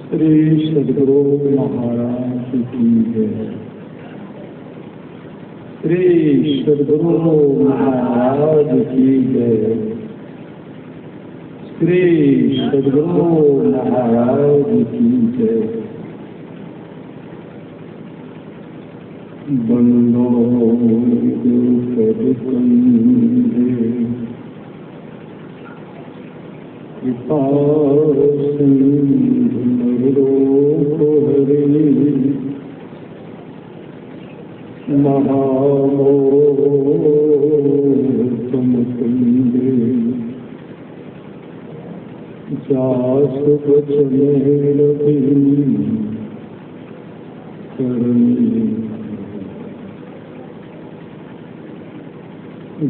श्री सद्गुरु महाराज की जय। श्री सद्गुरु महाराज की जय। श्री सद्गुरु महाराज की जय। बंदो कृपा महामोहतम कुंदे जास बचने लगी करनी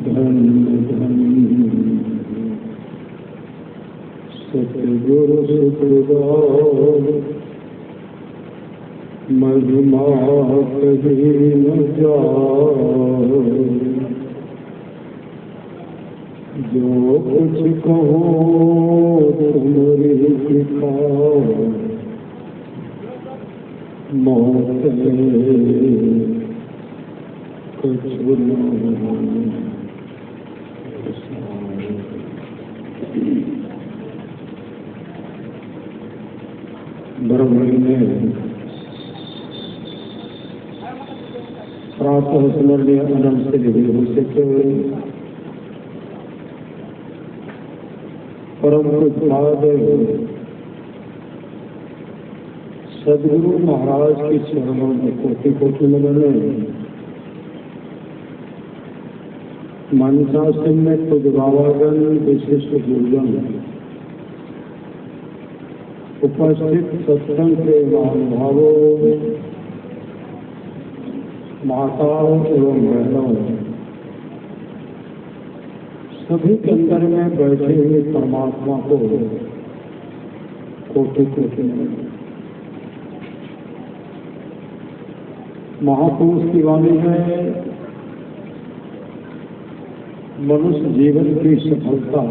धन धन सतगुरु सुखदार महिमा कभी न जाए। जो कुछ कहो तुम्हारी कृपा मौत कछु न ब्रह्मणि में प्रातः स्मरणीय अनंत से परम उत्पाद सद्गुरु महाराज की चरणों में कोटि कोटि नमन। मनसासन में खुद बाबागण विशिष्ट गुरुजन उपस्थित सत्संग के महानुभावों माताओं एवं बहनों सभी के अंदर में बैठे हुए परमात्मा को कोटि कोटि महापुरुष की वाणी है। मनुष्य जीवन की सफलता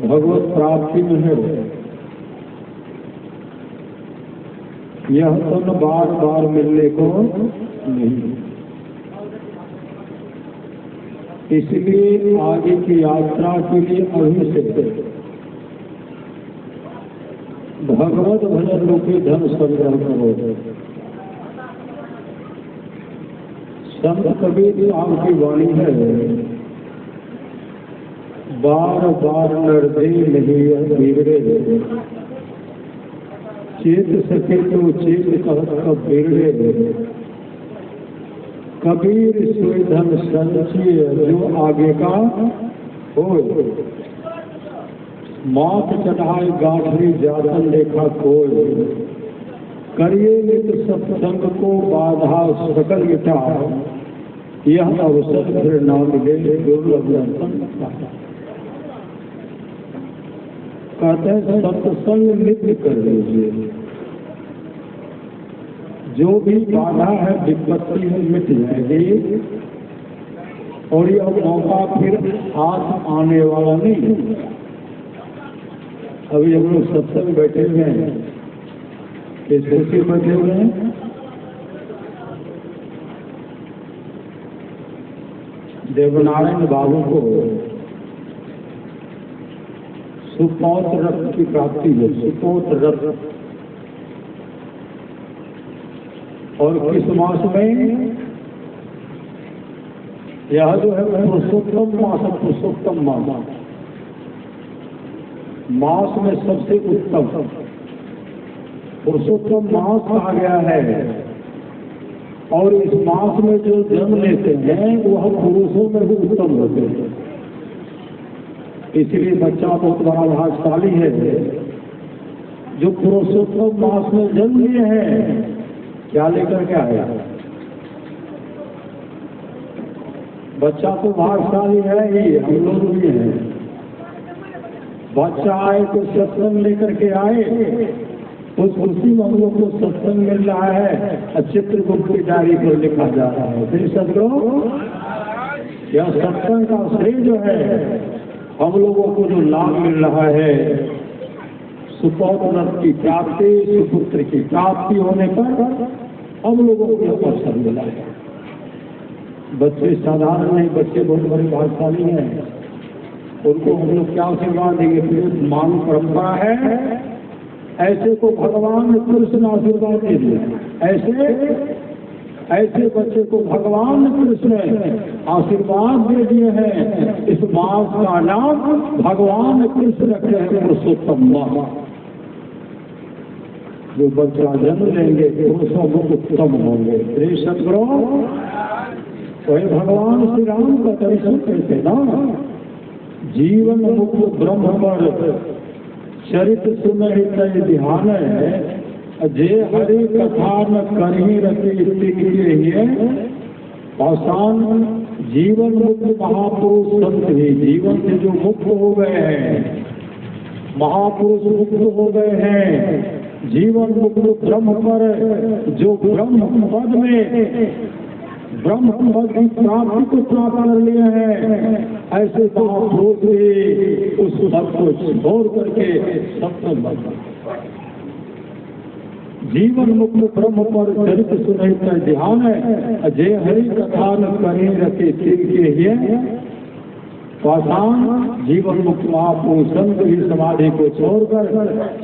भगवत प्राप्ति में है। यह तन बार बार मिलने को नहीं, इसलिए आगे की यात्रा के लिए अभी से भगवत भजन रूपी धन संग्रह करो। संत कबीर आपकी वाणी है, बार बार नरदे नहीं बिगड़े, चेत सके तो चेत कहत कब बिगड़े। कबीर सोई धन संचिय जो आगे का हो, मात चढ़ाए गांठरी जातन देखा कोई। करिए नित सत्संग को बाधा सकल मिटा, यह अवसर फिर न मिले दुर्लभ दर्शन। कहते हैं सत्संग नित्य कर लीजिए, जो भी बाधा है विपत्ति है मिट जाएगी, और यह मौका फिर हाथ आने वाला नहीं। अभी हम लोग सत्संग बैठे हुए हैं, इस खुशी बैठे हुए हैं। देवनारायण बाबू को सुपौत्र रत्न की प्राप्ति है। सुपौत्र रत्न और किस मास में? यह जो है पुरुषोत्तम मास, पुरुषोत्तम मास, मास में सबसे उत्तम पुरुषोत्तम मास कहा गया है। और इस मास में जो जन्म लेते हैं वह पुरुषों में भी उत्तम होते हैं। इसलिए बच्चा बहुत बड़ा भाग्यशाली है जो पुरुषोत्तम मास में जन्म लिए हैं। क्या लेकर के आया? बच्चा तो भाग्यशाली है ही, हम लोग भी हैं। बच्चा आए तो सत्संग लेकर के आए, उस खुशी में हम लोग को सत्संग मिल रहा है। चित्रगुप्त की डायरी पर लिखा जा रहा है। फिर सदगुरु यह सत्संग का श्रेय जो है हम लोगों को जो लाभ मिल रहा है, सुपौत्र की प्राप्ति, सुपुत्र की प्राप्ति होने पर हम लोगों को यह अवसर मिला है। बच्चे साधारण नहीं, बच्चे बहुत बड़े भाग्यशाली हैं। उनको हम लोग क्या आशीर्वाद देंगे? फिर मान परंपरा है, ऐसे को भगवान कृष्ण आशीर्वाद दे दिए। ऐसे बच्चे को भगवान कृष्ण आशीर्वाद दे दिए हैं। इस मास का नाम भगवान कृष्ण रखे हैं, पुरुषोत्तम मास। जो बच्चा जन्म लेंगे पुरुषोत्तम होंगे। श्री सदगुरु वही भगवान श्री राम का दर्शन करते ना, जीवन मुक्त ब्रह्म पर चरित सुनहि ध्यान है, जे हरि कथा न करही रति के लिए पाषाण जीवन मुक्त महापुरुष संत ही जीवन से जो मुक्त हो गए हैं, महापुरुष मुक्त हो गए हैं, जीवन मुक्त ब्रह्म पर जो ब्रह्म पद में ब्रह्म पद की प्राप्ति को प्राप्त कर लिए हैं, ऐसे महापुरुष भी उस सब को छोड़ करके सत्संग जीवन मुक्त ब्रह्म पर चरित सुनहि कर ध्यान है, जय हरि कथा न करे रखे सिर के लिए पाषाण जीवन मुक्त महापुरुष संत ही समाधि को छोड़कर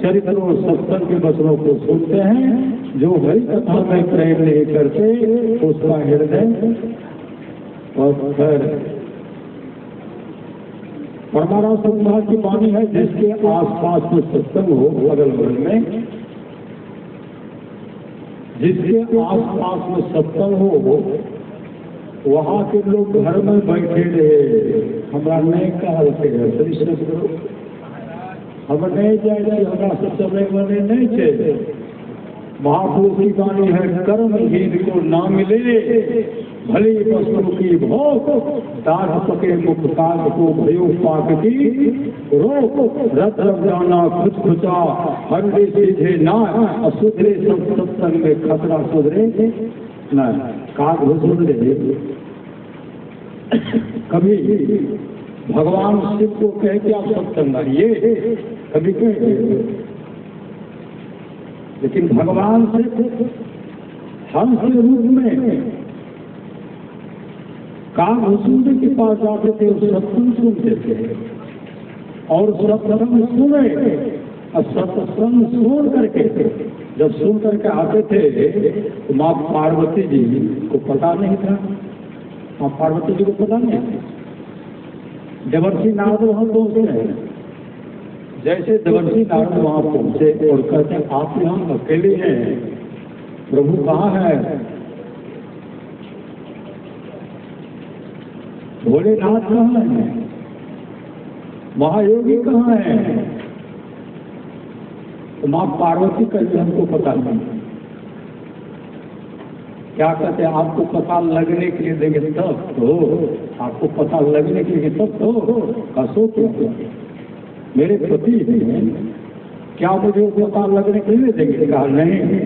चरित्र और सत्संग के वचनों को सुनते हैं। जो हरि कथा में प्रेम नहीं करते उसका हृदय पत्थर। परमारा संसार की वाणी है, जिसके आसपास में सत्संग हो, अगल बगल में जिसके आसपास में सत्संग हो, वहाँ के लोग घर में बैठे रहे। हमारा नहीं कहल के हम नहीं जाए, हमारा सत्संग बने नहीं थे। महापुरुष की वाणी है, कर्महीन को ना मिले भली वस्तु की भोग, दाढ़ पके मुखकाल को भयो पाक की रोक, रथ जाना खुद खुचा हंडे सीधे ना, सुधरे सब सत्संग में खतरा सुधरे न। काग सुधरे कभी भगवान शिव को कह के आप सत्संग आइए, कभी कहे, लेकिन भगवान से हंस के रूप में कागभूषण के पास जाते थे, सत्संग सुनते थे और सत्संग सुने और सत्संग सुन करके जब सुन करके आते थे तो माँ पार्वती जी को पता नहीं था। माँ पार्वती जी को पता नहीं था। देवर्षि नारद वहां पहुंचे हैं। जैसे देवर्षि नारद वहां पहुंचे और कहते हैं आप यहाँ अकेले हैं, प्रभु कहाँ है? भोलेनाथ कहाँ है? महायोगी कहाँ है? तो माँ पार्वती कहते हमको पता नहीं। क्या कहते हैं? आपको पता लगने के लिए देंगे तब तो, आपको पता लगने के लिए तब तो कसो क्या मेरे पति हैं, क्या मुझे पता लगने के लिए देंगे? कहा नहीं।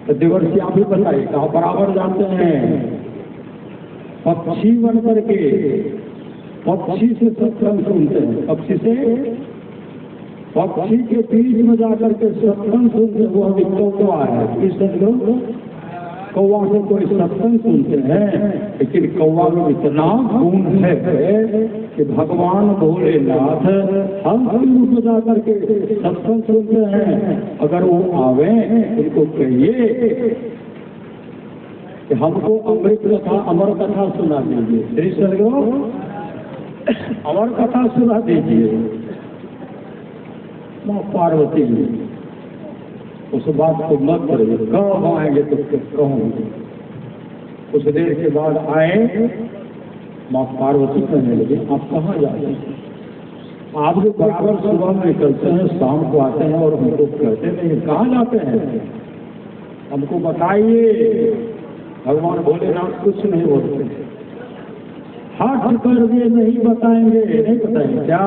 तो देवर्षि आप ही बताइए, कहा बराबर जानते हैं पक्षी बन करके पक्षी से सत्संग सुनते हैं, पक्षी से पक्षी के बीच में जाकर के सत्संग सुनते, वो अभी कौवा है। इस कौवा से कोई सत्संग सुनते हैं, लेकिन कौवा में इतना गुण है कि भगवान भोलेनाथ हम रूप में जाकर के सत्संग सुनते हैं। अगर वो आवे उनको कहिए कि हमको अमृत कथा अमर कथा सुना दीजिए, श्री सदगुरु अमर कथा सुना दीजिए। माँ पार्वती उस बात को मत करिए, कब आएंगे तो कहूँगी। कुछ देर के बाद आए, माँ पार्वती कहने लगी आप कहाँ जाते हैं? आप जो बराबर सुबह में निकलते हैं, शाम को आते हैं और हमको कहते नहीं कहाँ जाते हैं, हमको बताइए। भगवान भोलेनाथ कुछ नहीं बोलते, हाथ कर दिए नहीं बताएंगे, नहीं बताएंगे क्या?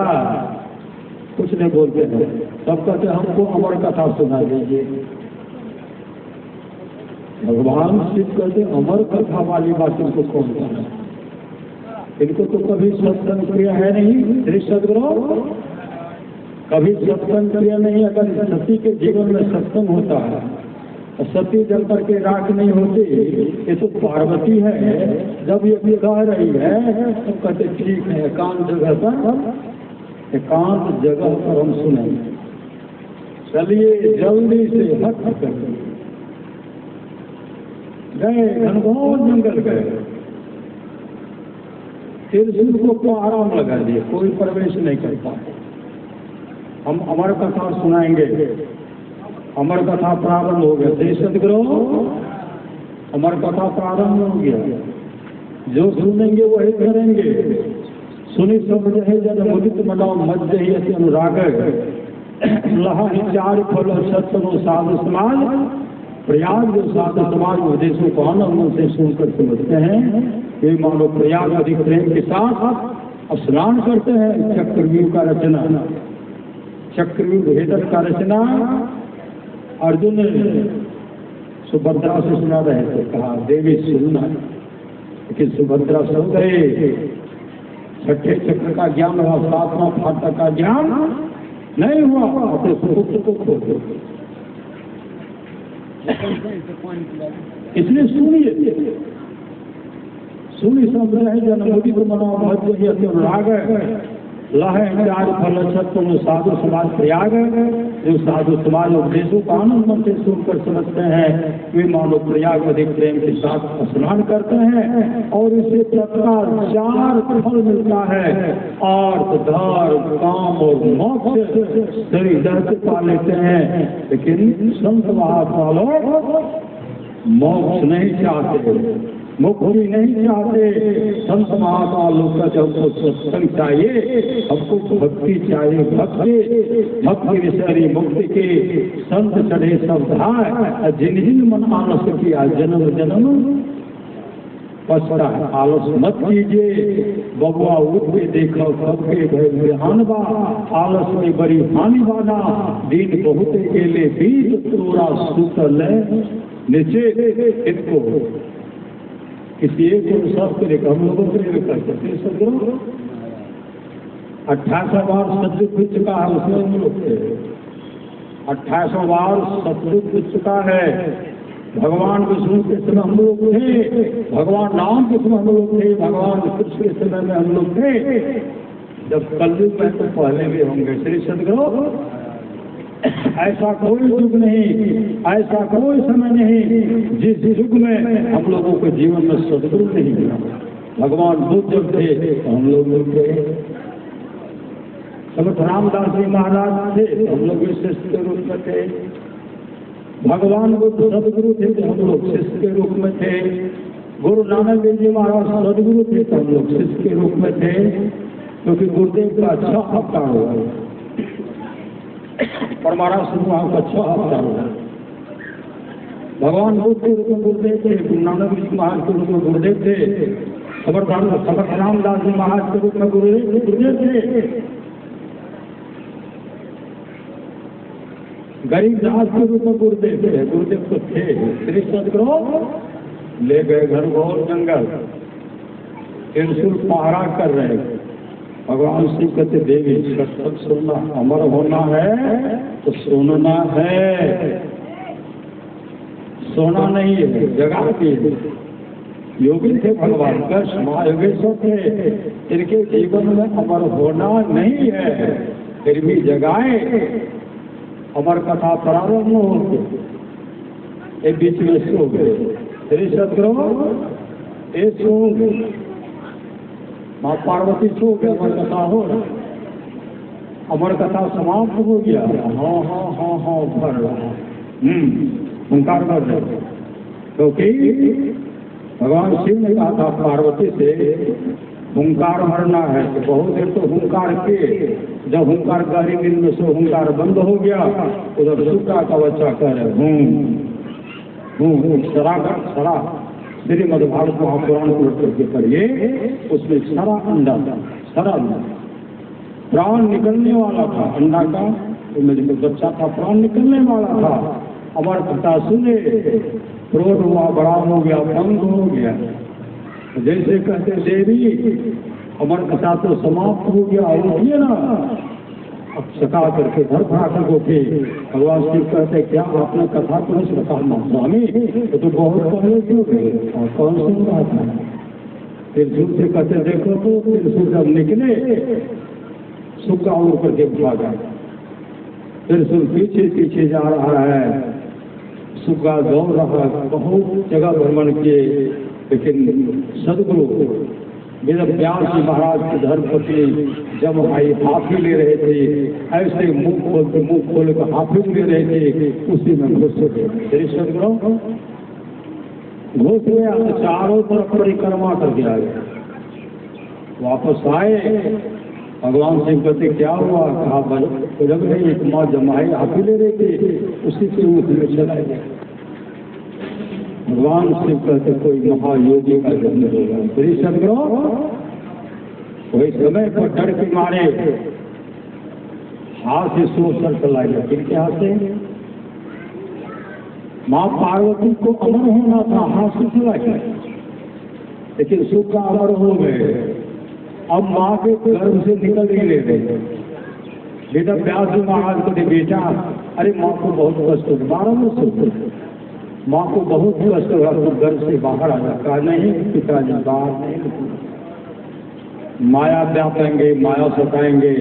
कुछ नहीं बोलते हैं। तब कहते हमको अमर कथा सुना दीजिए। भगवान शिव कहते अमर कथा वाली बात को कौन कहना? इनको तो कभी सत्संग प्रिय है नहीं। श्री सदगुरु कभी सत्संग प्रिय नहीं। अगर सती के जीवन में सत्संग होता है, सती जल पर के राख नहीं होती। ये तो पार्वती है, जब ये कह रही है तो कहते ठीक है, एकांत जगह पर हम सुनेंगे। चलिए जल्दी से हट कर गए, घनघोर जंगल गए। त्रिशूल को आराम लगा दिए, कोई प्रवेश नहीं करता। हम अमर कथा सुनाएंगे। अमर कथा प्रारंभ हो गया। श्री सदगुरु अमर कथा प्रारंभ हो गया। जो सुनेंगे वही करेंगे। सुनी सब रहे जन मुदित मनाओ मध्य ही अति अनुराग लहा चार फल सत्संग साधु समाज प्रयाग। जो साधु समाज उपदेशों को आनंद से सुनकर समझते हैं, वे मानो प्रयाग अधिक प्रेम के साथ स्नान करते हैं। चक्रव्यूह का रचना, चक्रव्यूह भेदक का रचना अर्जुन सुभद्रा से सुना रहे थे। कहा देवी सुनना, लेकिन सुभद्रा सुन गए। छठे चक्र का ज्ञान हुआ, सातवां फाटक का ज्ञान नहीं हुआ। अपने सुपुत्र को खो दो। इसलिए सुनी सब रहे जन मुदित मनाओ मध्य अति अनुराग लहे चार फल सत्संग साधु समाज प्रयाग। जो साधु समाज उपदेशों का आनंद मन से सुनकर समझते हैं, वे मानो प्रयाग अधिक प्रेम के साथ स्नान करते हैं। और इससे तत्काल चार फल मिलता है, अर्थ धर्म काम और मोक्ष शरीर से पा लेते हैं। लेकिन संत महात्मा लोग मोक्ष नहीं चाहते, मुक्ति नहीं चाहते। संत महात्मा लोग का जब सत्संग चाहिए, हमको भक्ति चाहिए। भक्ति विषय मुक्ति के संत चढ़े सब धाय। जिन जिन मन आलस किया जन्म जन्म पछता है। आलस मत कीजिए, बबुआ उठ के देखो कब के भय हानबा। आलस में बड़ी हानि बाना, दिन बहुत अकेले बीत तोरा सुतल नीचे। इनको किसी एक सब के लेकर हम लोगों प्रेरित करते हैं। सदगुरु 28 बार सतयुग बीत चुका है, उसमें हम लोग थे। 28 बार सतयुग बीत चुका है। भगवान विष्णु के समय हम लोग थे, भगवान राम के समय हम लोग थे, भगवान कृष्ण के समय में हम लोग थे। जब कलयुग में तो पहले भी होंगे। श्री सदगुरु ऐसा कोई युग नहीं, ऐसा कोई समय नहीं जिस युग में हम लोगों के जीवन में सदगुरु नहीं मिला। भगवान बुद्ध जब थे तो हम लोग थे, समर्थ रामदास जी महाराज थे तो हम लोग शिष्य के रूप में थे। भगवान बुद्ध सदगुरु थे तो हम लोग शिष्य के रूप में थे। गुरु नानक देव जी महाराज सदगुरु थे तो हम लोग शिष्य के रूप में थे, क्योंकि गुरुदेव का अच्छा अवतार हुआ और महाराज वहां का अच्छा अवतार हुआ। भगवान बुद्ध के रूप में गुरुदेव थे, गुरु नानक जी महाराज के रूप में गुरुदेव थे, समर्थ रामदास जी महाराज के रूप में गुरुदेव थे, गरीबदास के रूप में गुरुदेव थे। गुरुदेव तो थे। श्री सदगुरु ले गए घनघोर जंगल, त्रिशूल पहरा कर रहे। भगवान शिव कहते देवी सत्संग सुनना, अमर होना है तो सुनना है, सोना नहीं है। जगा के योगी थे भगवान, कृष्ण महायोगेश्वर थे। इनके जीवन में अमर होना नहीं है, फिर भी जगाए। अमर कथा प्रारंभ हो गए, बीच में सो गए। श्री सदगुरु ये सो गए, माँ पार्वती सो गए, अमर कथा हो रहा, अमर कथा समाप्त हो गया। हाँ हाँ हाँ हाँ भर रहा, हुंकार कर रहे, क्योंकि भगवान शिव ने कहा था पार्वती से हुंकार भरना है। तो बहुत देर तो हुंकार के, जब हुंकार गहरी नींद में से हुंकार बंद हो गया, उधर सूखा का बच्चा कह रहे सरा श्रीमद्भागवत महापुराण को करके पढ़िए, उसमें सारा अंडा था, सारा प्राण निकलने वाला था अंडा का, उसमें जो बच्चा था प्राण निकलने वाला था। अमर कथा सुने, क्रोध हुआ, बड़ा हो गया, भंग हो गया। जैसे कहते देवी अमर कथा तो समाप्त हो गया, उठिए ना। अब सका करके घर भरा कर उठे। भगवान शिव कहते क्या आपने कथा को नहीं सुना? स्वामी ये तो बहुत पहले क्यों गए और कौन सुन रहा था? त्रिशूल से कहते देखो तो त्रिशूल जब निकले सुक्का उड़ करके भागा। त्रिशूल पीछे पीछे जा रहा है, सुक्का दौड़ रहा है, बहुत जगह भ्रमण किए, लेकिन सदगुरु वेद व्यास जी महाराज की धर्मपत्नी जब आई हाथी ले रहे थे, ऐसे मुंह खोल कर हाथी ले रहे थे, उसी में घुस गए। सदगुरु घुस गया तो चारों तरफ परिक्रमा करके आ गया। वापस आए, भगवान सिंह कहते क्या हुआ? कहा जब नहीं एक माँ जमाई हाथी ले रहे थे, उसी से उसमें चला गया। भगवान शिव कहते कोई महायोगी का जन्म होगा। श्री सदगुरु कोई समय पर डर के मारे हाथ से सर चला गया। किनके हाथ से? माँ पार्वती को अमर होना था, हाथ से चला गया, लेकिन सुख का अमर हो गए। अब माँ के गर्भ से निकल नहीं ले रहे। वेद व्यास जी महाराज को बेटा, अरे माँ को बहुत कष्ट हो, 12 वर्ष माँ को बहुत कष्ट हुआ, तो घर से बाहर आ जाता नहीं, पिताजी बाहर नहीं, माया व्यापेंगे, माया सताएंगे।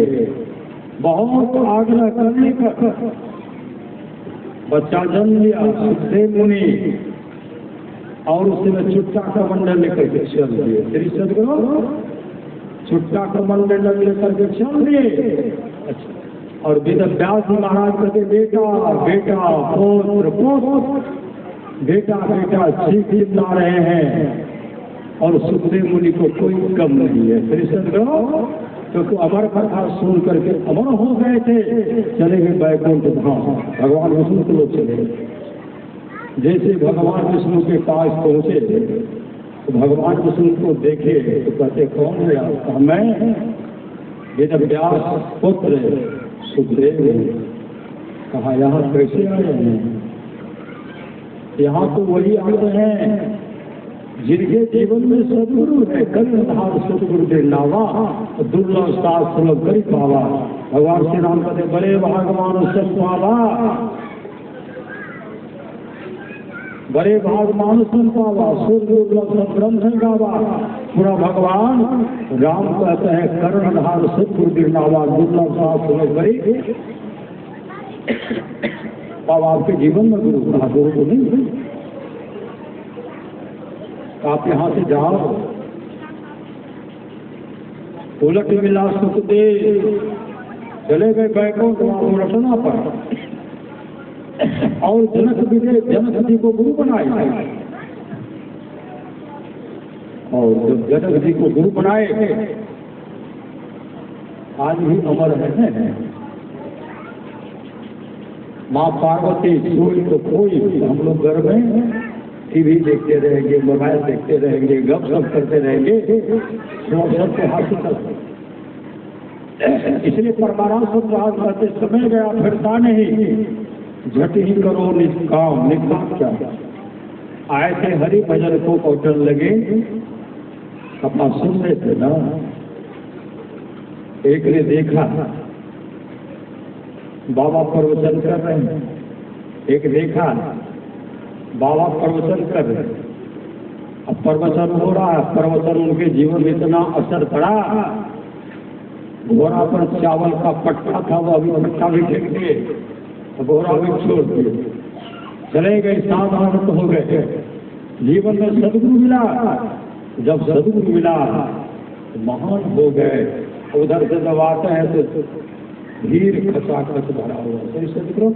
बहुत आग्रह करने का बच्चा जन्म लिया सुखदेव मुनि, और उसमें छुट्टा का मंडल लेकर के चल दिए। श्री सदगुरु छुट्टा का मंडल लेकर के चल दिए। और वेद व्यास महाराज कहते बेटा बेटा पुत्र पुत्र, बेटा बेटा चीख चिल्ला रहे हैं, और सुखदेव मुनि को कोई कम नहीं है। श्री सदगुरु क्योंकि अमर कथा सुन करके अमर हो गए थे, चले गए बैकुंठ धाम। भगवान विष्णु के लोग चले, जैसे भगवान विष्णु के पास पहुंचे तो भगवान विष्णु को देखे तो कहते कौन है? मैं वेद व्यास पुत्र सुखदेव। कहा यहाँ कैसे आए हैं? यहाँ तो वही आते हैं जिनके जीवन में सदगुरु है। कर्णधार सदगुरु दे नावा, दुर्लभ साथ सुलभ करी पावा। भगवान श्री राम कहते बड़े भागवान सब पावा, बड़े भाग मानुष पावा, सुर दुर्लभ सब ब्रह्म गावा। पूरा भगवान राम कहते हैं कर्णधार सदगुरु दे नावा, दुर्लभ साथ सुलभ करी। अब आपके जीवन में गुरु कहा? गुरु को नहीं। आप यहाँ से जाओ, उलट मिला सुखदेव, चले गए बैकुंठ रटना पर, और जनक जी को गुरु बनाए। और जब जनक जी को गुरु बनाए, आज भी अमर है। माँ पार्वती सोई तो कोई, हम लोग घर में टीवी देखते रहेंगे, मोबाइल देखते रहेंगे, गप सप करते रहेंगे, सबको हासिल। इसलिए परमाराम सुधार करते समय गया फिरता नहीं, झट ही करो निष्काम। निष्काम क्या? आए थे हरि भजन को पहुंचने लगे, अपना सुन रहे थे ना। एक ने देखा बाबा प्रवचन कर रहे हैं, एक देखा बाबा प्रवचन कर रहे हैं। अब प्रवचन हो रहा है, प्रवचन उनके जीवन में इतना असर पड़ा, घोड़ा पर चावल का पट्टा था, वो अभी पट्टा भी फेंक दिए, घोड़ा भी छोड़ दिए, चले गए, साधारण हो गए। जीवन में सदगुरु मिला, जब सदगुरु मिला तो महान हो गए। उधर से जब आते हैं तो भीड़ खचाखच भरा हुआ। सही सदगुरु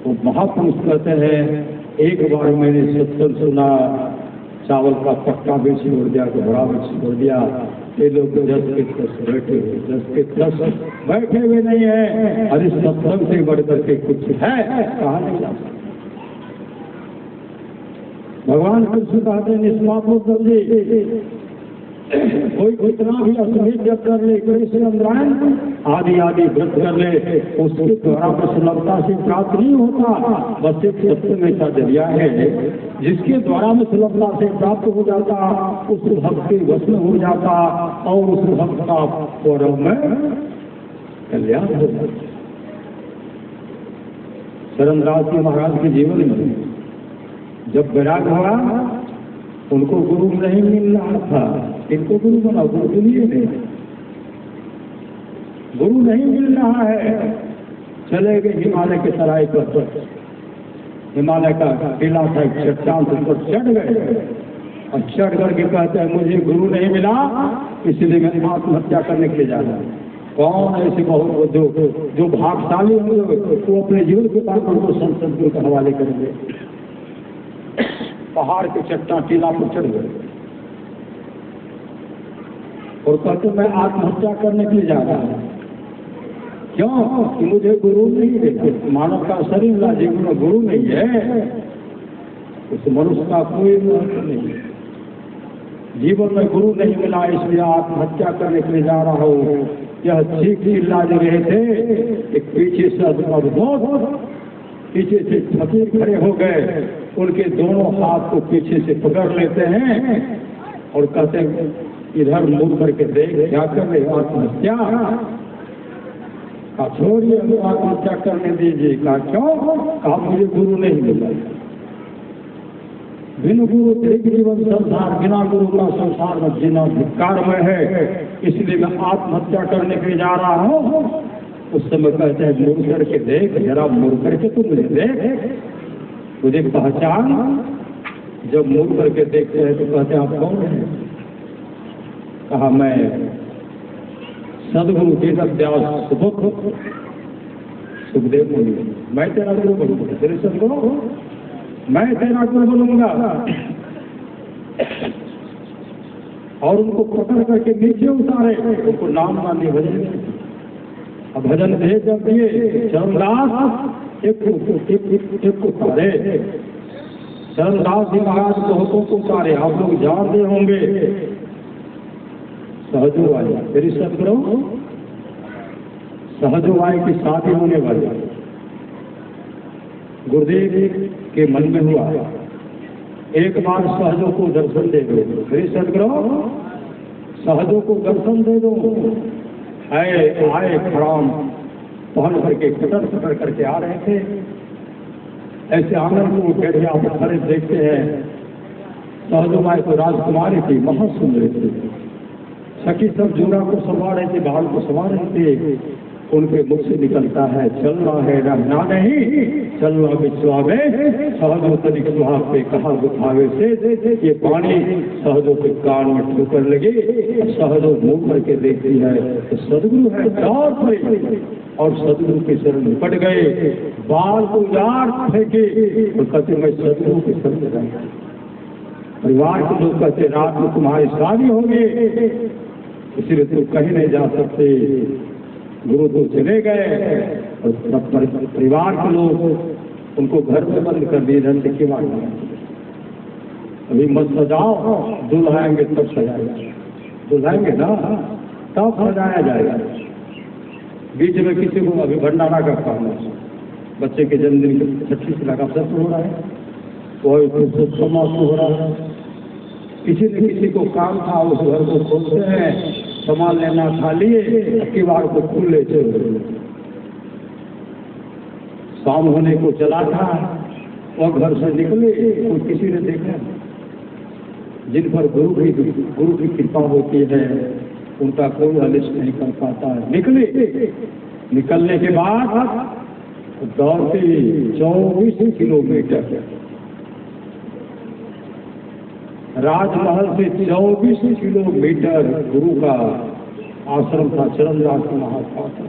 तो महापुरुष कहते हैं एक बार मैंने सत्संग सुना, चावल का पट्टा भी छोड़ दिया, घोड़ा भी छोड़ दिया। ये लोग 10 के 10 बैठे हुए, 10 के 10 बैठे हुए नहीं है। अरे सत्संग से बढ़कर के कुछ है? कहा नहीं जा सकता। भगवान कृष्ण कहते हैं निष्पाप हो समझे, कोई कितना भी अश्वमेध जप कर ले, कृष्ण नारायण आदि आदि व्रत कर ले, उसके द्वारा को सुलभता से प्राप्त नहीं होता। बस एक सत्य में का जरिया है जिसके द्वारा में सुलभता से प्राप्त हो जाता, उस भक्त के वश में हो जाता और उस भक्त का परम में कल्याण हो जाता। चरणदास जी महाराज के जीवन में जब विराग हुआ, उनको गुरु नहीं मिल रहा था। इनको गुरु बना, गुरु के लिए नहीं, गुरु नहीं मिल रहा है। चले गए हिमालय के तराई पर, हिमालय का किला था, चट्टान पर चढ़ गए और चढ़ करके कहते हैं मुझे गुरु नहीं मिला, इसलिए मैं आत्महत्या करने के लिए जा रहा हूँ। कौन ऐसे बहुत जो भागशाली होंगे वो अपने जीवन के बाद उनको संत सदगुरु के हवाले करेंगे। पहाड़ के चट्टान टीला पर चढ़ गए और कहते मैं आत्महत्या करने के लिए जा रहा हूँ। क्यों? कि मुझे गुरु नहीं देते। मानव का शरीर ना, जीवन में गुरु नहीं है, उस मनुष्य का कोई महत्व नहीं है। जीवन में गुरु नहीं मिला, इसलिए आत्महत्या करने के लिए जा रहा हूँ। यह चीख चिल्ला जो रहे थे, एक पीछे से अद्भुत पीछे से फकीर खड़े हो गए, उनके दोनों हाथ को पीछे से पकड़ लेते हैं और कहते हैं इधर मुड़ करके देख, क्या कर रहे हो? आत्महत्या का छोड़िए, आत्महत्या करने दीजिए। कहा क्यों? कहा मुझे गुरु नहीं मिला। बिन गुरु एक जीवन संसार, बिना गुरु का संसार में जीना धिक्कारमय है, इसलिए मैं आत्महत्या करने के लिए जा रहा हूँ। उस समय कहते हैं मुड़ करके देख, जरा मुड़ करके तो मुझे देख, मुझे पहचान। जब मुड़ करके देखते हैं तो कहते हैं आप कौन हैं? कहा मैं सदगुरु वेद व्यास सुखदेव मुनि, मैं तेरा गुरु बनूंगा। तेरे सदगुरु, मैं तेरा गुरु बनूंगा। और उनको पकड़ करके नीचे उतारे, उनको नाम गांधी भजन, अब भजन भेज जब दिए चरणदास एक उतारे। चरणदास जी महाराज बहुतों को उतारे। आप लोग जानते होंगे सहजो आए, तेरी सदगुरु सहजो आए की शादी होने वाली, गुरुदेव के मन में हुआ एक बार सहजों को दर्शन दे दो। मेरी सदगुरु सहजों को दर्शन दे दो। आए खड़ाम पहन करके कटर कटर करके आ रहे थे। ऐसे आंगन को बैठे आप खड़े देखते हैं। सहजो माई तो राजकुमारी थी, बहुत सुंदर थी। सखी सब जोड़ा को संभाल रहे थे, बाल को संभाल रहे थे। उनके मुख से निकलता है चलना है रहना नहीं, चलना बिछुआवे सहजो तनिक सुहाग पे कहा गुफावे से। ये पानी सहजों के कान में ठोकर लगे, सहजो मुंह करके देखती है तो सदगुरु है। दौड़ पड़े और सदगुरु के शरण में पड़ गए, बाल को यार फेंके और कहते मैं सदगुरु के शरण में गया। परिवार के लोग कहते रात में तुम्हारी शादी होगी, इसलिए तुम कहीं नहीं जा सकते। गुरु तो चले गए और परिवार के लोग उनको घर में बंद कर दिए, धन से क्यों अभी मत सजाओ, दुल्हाएंगे तब सजाएगा, दुल्हाएंगे ना तब सजाया जाएगा। बीच में किसी को अभी भंडारा का काम है, बच्चे के जन्मदिन के 26 लाख अवसर हो रहा है, कोई कुछ समाप्त हो रहा है। किसी न किसी को काम था, उस घर को खोलते हैं, सामान लेना था लिए, किवाड़ को खोल लेते। शाम होने को चला था और घर से निकले, कोई किसी ने देखा। जिन पर गुरु की कृपा होती है उनका कोई अनिष्ट नहीं कर पाता है। निकलने के बाद दौड़ते 24 किलोमीटर, राजमहल से 24 किलोमीटर गुरु का आश्रम था, चरणदास महापात्र।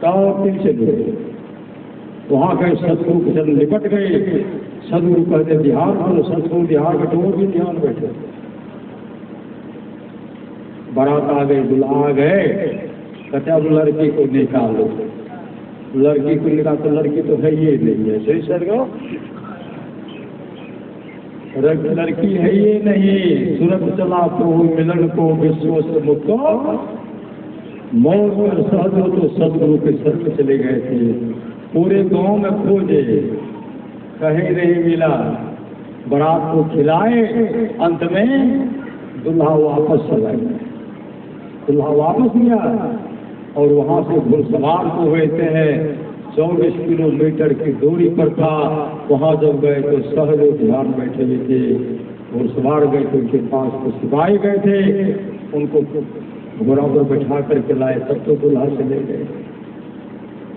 दौड़ते चले वहां गए, सदगुरु के चरण निपट गए। सदगुरु कहते ध्यान करो, सदगुरु ध्यान बैठो, भी ध्यान बैठे। बारात आ गए, दुल्हा आ गए, कहते अब लड़की को निकालो। लड़की को निकाल तो लड़की तो है ये नहीं है। सही सर गो लड़की है ये नहीं, सूरत चला तो मिलन को विश्व से मुक्को मौत पर सहजो तो सदगुरु के सर में चले गए थे। पूरे गांव में खोजे, कहीं नहीं मिला। बारात को खिलाए, अंत में दूल्हा वापस चला गया। दूल्हा वापस गया और वहां से घुड़सवार को हुए थे 24 किलोमीटर की दूरी पर था। वहां जब गए तो सहजो ध्यान बैठे हुए थे। घुड़सवार गए तो उनके पास तो सिपाही गए थे, उनको घोड़ा पर बैठा करके लाए। तब तो दूल्हा चले गए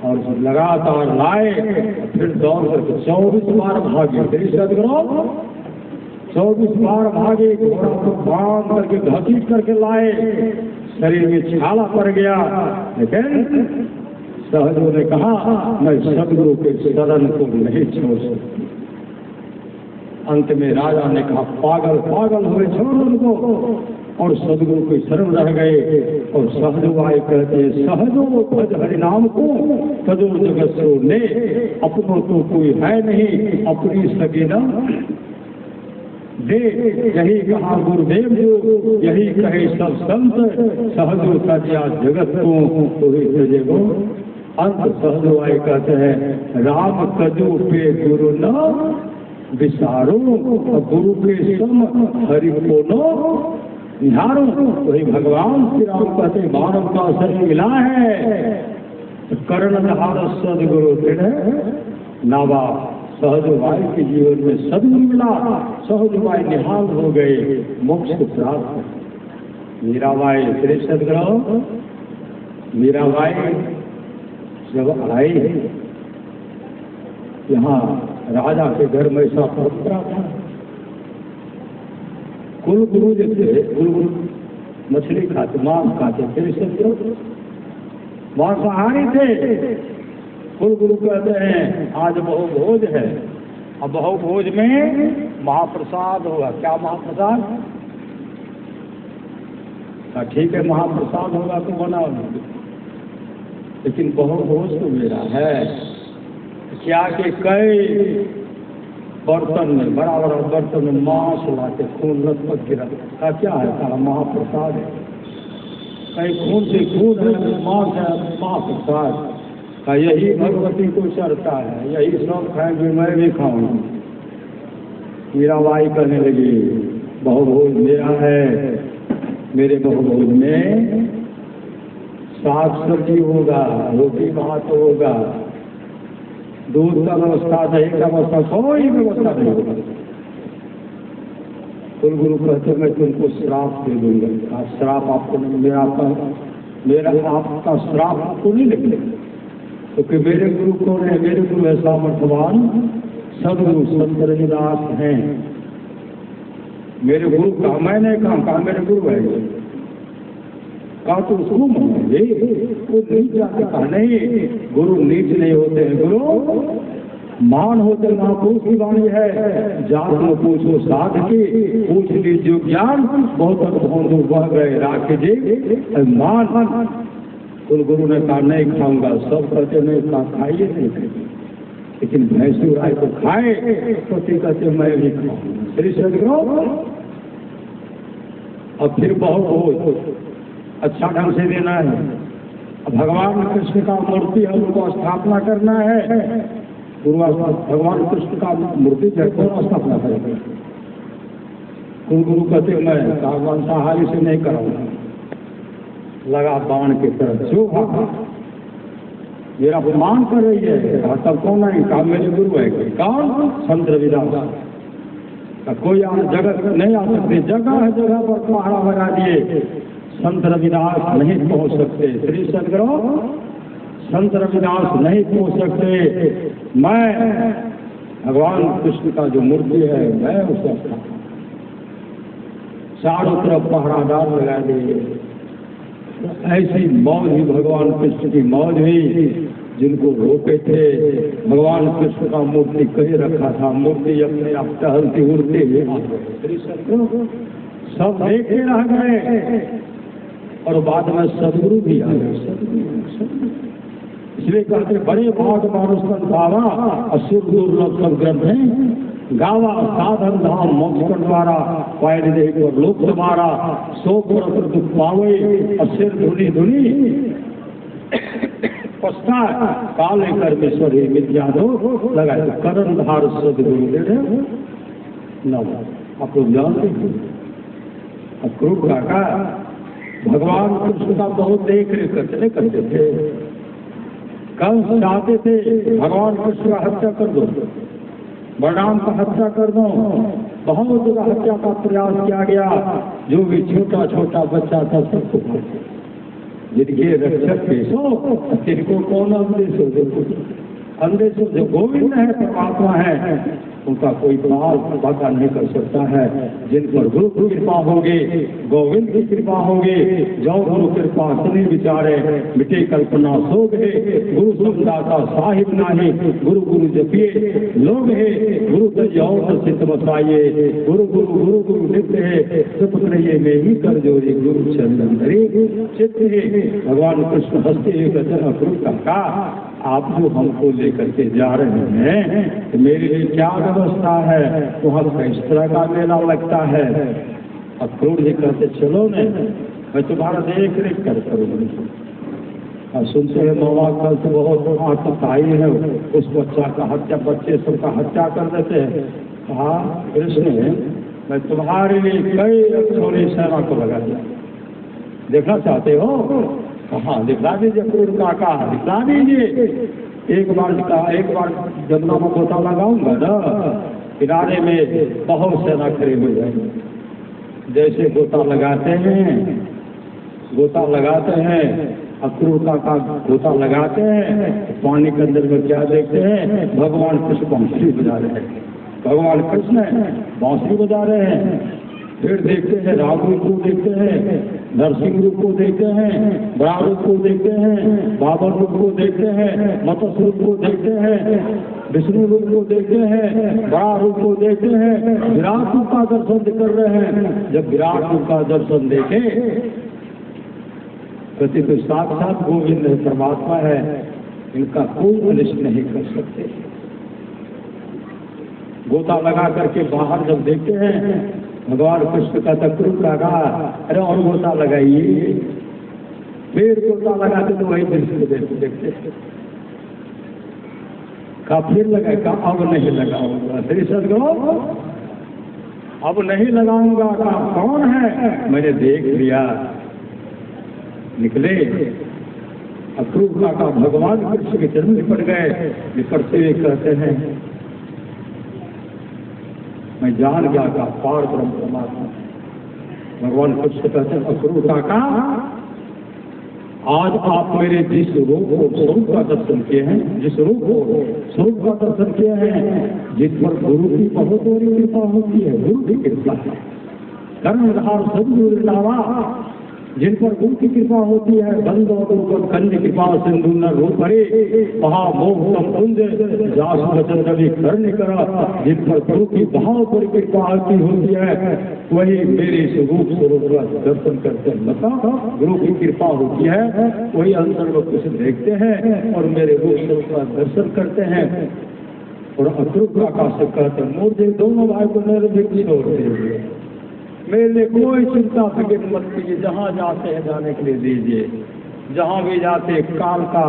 और लगातार लाए। फिर दौड़ करके 24 बार भागे। फिर 24 बार भागे, घोड़ा को बांध करके घसीट करके लाए। शरीर में छाला पड़ गया, लेकिन सहजों ने कहा मैं सदगुरु के शरण को नहीं छोड़ सकती। अंत में राजा ने कहा पागल पागल हुए, छोड़ उनको, और सदगुरु के शरण रह गए। और सहजो आए कहते हैं सहजो भज हरिनाम को तजो जगत सो ने, अपनों तो कोई है नहीं अपनी सगीना दे। यही कहा गुरुदेव जो, यही कहे सब संत, सहजो तजिया जगत को तो ही तजे वो। अंत सहजो आए कहते हैं राम कजो पे गुरु न विसारो, गुरु के सम हरि को न निहारो। वही भगवान श्री राम कहते मानव का शरीर मिला है, कर्ण निहार सदगुरु दृढ़ नावा। सहजबाई के जीवन में सदगुरु मिला, सहजबाई निहाल हो गए, मोक्ष प्राप्त। मीराबाई श्री सदगुरु मीराबाई जब आई यहाँ राजा के घर में ऐसा परंपरा था, कुल गुरु जैसे गुरु मछली खाते, मांस खाते, फिर सब मांसाहारी थे। कुल गुरु कहते हैं आज बहुभोज है, अब बहुभोज में महाप्रसाद होगा। क्या महाप्रसाद? ठीक है महाप्रसाद होगा तो बनाओ, लेकिन बहुभोज तो मेरा है। क्या के कई बर्तन में, बड़ा बड़ा बर्तन में मांस लाके खून लथपथ गिरा का क्या है? कहा महाप्रसाद है। कहीं खून से खून है, मांस है महाप्रसाद का। यही भगवती को चढ़ता है, यही सब खाएंगे, मैं भी खाऊंगी। मीराबाई कहने लगी बहुभोज मेरा है, मेरे बहुभोज में साग सब्जी होगा, रोटी भात होगा, दूध का व्यवस्था, दही का व्यवस्था, कोई व्यवस्था नहीं होगा। कुलगुरु कहते मैं तुमको श्राप दे दूंगा। श्राप आपको मेरा आपका श्राप आपको नहीं लगेगा, क्योंकि मेरे गुरु कौन है? मेरे गुरु है सामर्थ्यवान सदगुरु संत रविदास हैं। मेरे गुरु का मैंने कहा मेरे गुरु है, कहा तो उसको मानेंगे, वो नीच जाके कहा नहीं, गुरु नीच नहीं होते हैं, गुरु मान होते। महापुरुष की वाणी है, जात में पूछो साध की, पूछ लीजिए ज्ञान, बहुत भोंदू बह गए राखे जी मान। कुल गुरु ने कहा नहीं खाऊंगा, सब कहते नहीं कहा खाइए नहीं खाइए, लेकिन भैंसुर राय को खाए तो कहते मैं भी खाऊंगा। श्री सदगुरु अब फिर बहुत अच्छा ढंग से देना है। भगवान कृष्ण का मूर्ति है, उनको स्थापना करना है। गुरु भगवान कृष्ण का मूर्ति है, कौन स्थापना करेगा? गुरु कहते मैं मांसाहारी से नहीं कराऊंगा। लगा बाण के तरफ जो मेरा अपमान कर रही है, तब कौन है? कहा मेरे गुरु है। कौन? संत रविदास। कोई जगह नहीं आ सकते, जगह है जगह पर पहाड़ा बना दिए, संत रविदास नहीं पहुंच सकते। श्री सदगुरु संत रविदास नहीं पहुंच सकते। मैं भगवान कृष्ण का जो मूर्ति है मैं उसे चारों तरफ पहरादार लगा दिए। ऐसी मौज ही भगवान कृष्ण की मौज हुई, जिनको रोके थे। भगवान कृष्ण का मूर्ति कहीं रखा था, मूर्ति अपने आप टहलती उड़ते हुए सब देखे रह गए, और बाद में सदगुरु भी आ गए। इसलिए कहते बड़े भाग मानुष संतावा असुर दुर्लभ सब ग्रंथ हैं, गावा साधन धाम मोक्ष द्वारा पाए दे पर लोक तुम्हारा सो पर दुख पावे असिर धुनी धुनी पस्ता काले कर्मेश्वरी विद्या दो लगा करण धार सदगुरु दे न आप लोग जानते हैं अक्रूर काका भगवान कृष्ण का बहुत देख रेख करते थे। कंस चाहते थे भगवान कृष्ण का हत्या कर दो, बलराम का हत्या कर दो, बहुत जगह हत्या का प्रयास किया गया। जो भी छोटा छोटा बच्चा था सबको जिनके रक्षक थे सो जिनको कौन अंदेश हो, अंदेश जो गोविंद है परमात्मा है उनका कोई बाल बाका नहीं कर सकता है। जिन पर गुरु की कृपा होगी, गोविंद की कृपा होगी, जो गुरु कृपा सुनी विचारे मिटे कल्पना सो गए। गुरु समझाता साहिब नाही, गुरु गुरु जपिए लोग है, गुरु तजौर चित बसाइए। गुरु गुरु गुरु गुरु नित्य है, सुख रहिए में ही कर जोरी गुरु चंदन धरे चित्त है। भगवान कृष्ण हंसते हुए कहते अक्रूर काका आप जो हमको लेकर के जा रहे हैं तो मेरे लिए क्या व्यवस्था है, वहाँ किस तरह का मेला लगता है। अक्रूर जी कहते चलो ने मैं तुम्हारा देख रेख कर करूँगा। सुनते हैं मामा कल से बहुत आतंकाई है, उस बच्चा का हत्या बच्चे सबका हत्या कर देते हैं। कहा कृष्ण मैं तुम्हारे लिए कई अक्षोरी सेना को लगा दिया, देखना चाहते हो? कहाँ दिखला दीजिए अक्रूर काका, दिखला दीजिए। एक बार जमुना में गोता लगाऊंगा ना, किनारे में बहुत सेना खड़ी हो जाएगी। जैसे गोता लगाते हैं अक्रूर काका गोता लगाते हैं, पानी के अंदर में क्या देखते हैं? भगवान कृष्ण बांसुरी बजा रहे हैं, भगवान कृष्ण बांसुरी बजा रहे हैं। फिर देखते हैं राम रूप को देखते हैं, नरसिंह रूप को देखते हैं, बड़ा रूप को देखते हैं, बाबर रूप को देखते हैं, मत्स्य रूप को देखते हैं, विष्णु रूप को देखते हैं, बड़ा रूप को देखते हैं, विराट रूप का दर्शन कर रहे हैं। जब विराट रूप का दर्शन देखे प्रति तो साक्षात गोविंद परमात्मा है, इनका कोई अनिष्ट नहीं कर सकते। गोता लगा करके बाहर जब देखते हैं भगवान कृष्ण का अक्रूर काका अरे और गोता लगाइए, फिर गोता लगाते तो वही दृश्य देखते का फिर लगाएगा, अब नहीं लगाऊंगा। श्री सदगुरु अब नहीं लगाऊंगा का कौन है? मैंने देख लिया। निकले अक्रूर काका भगवान कृष्ण के चरण में पड़ गए, निपटते हुए कहते हैं मैं जान गया का पार ब्रह्म परमात्मा। भगवान कृष्ण कहते हैं अक्रूर काका आज आप मेरे जिस रूप स्वरूप का दर्शन किए हैं, जिस रूप स्वरूप का दर्शन किए हैं, जिस पर गुरु की बहुत बड़ी कृपा होती है, गुरु की कृपा है। कर्णधार सदगुरु लावा जिन पर गुरु की कृपा होती है, बंद और कन्या कृपा सिंधु न रूप हरे महामोह संपुंज जास वचन रवि करने करा। जिन पर गुरु की बहुत बड़ी कृपा होती है वही मेरे स्वरूप स्वरूप का दर्शन करते हैं। बता गुरु की कृपा होती है वही अंतर को कुछ देखते हैं और मेरे रूप स्वरूप का दर्शन करते हैं। और अक्रूर काका से कहते हैं मुझे दोनों भाई को निर्भीक छोड़ दीजिए, मेरे लिए कोई चिंता फिक्र मत कीजिए, जहाँ जाते हैं जाने के लिए दीजिए। जहाँ भी जाते काल का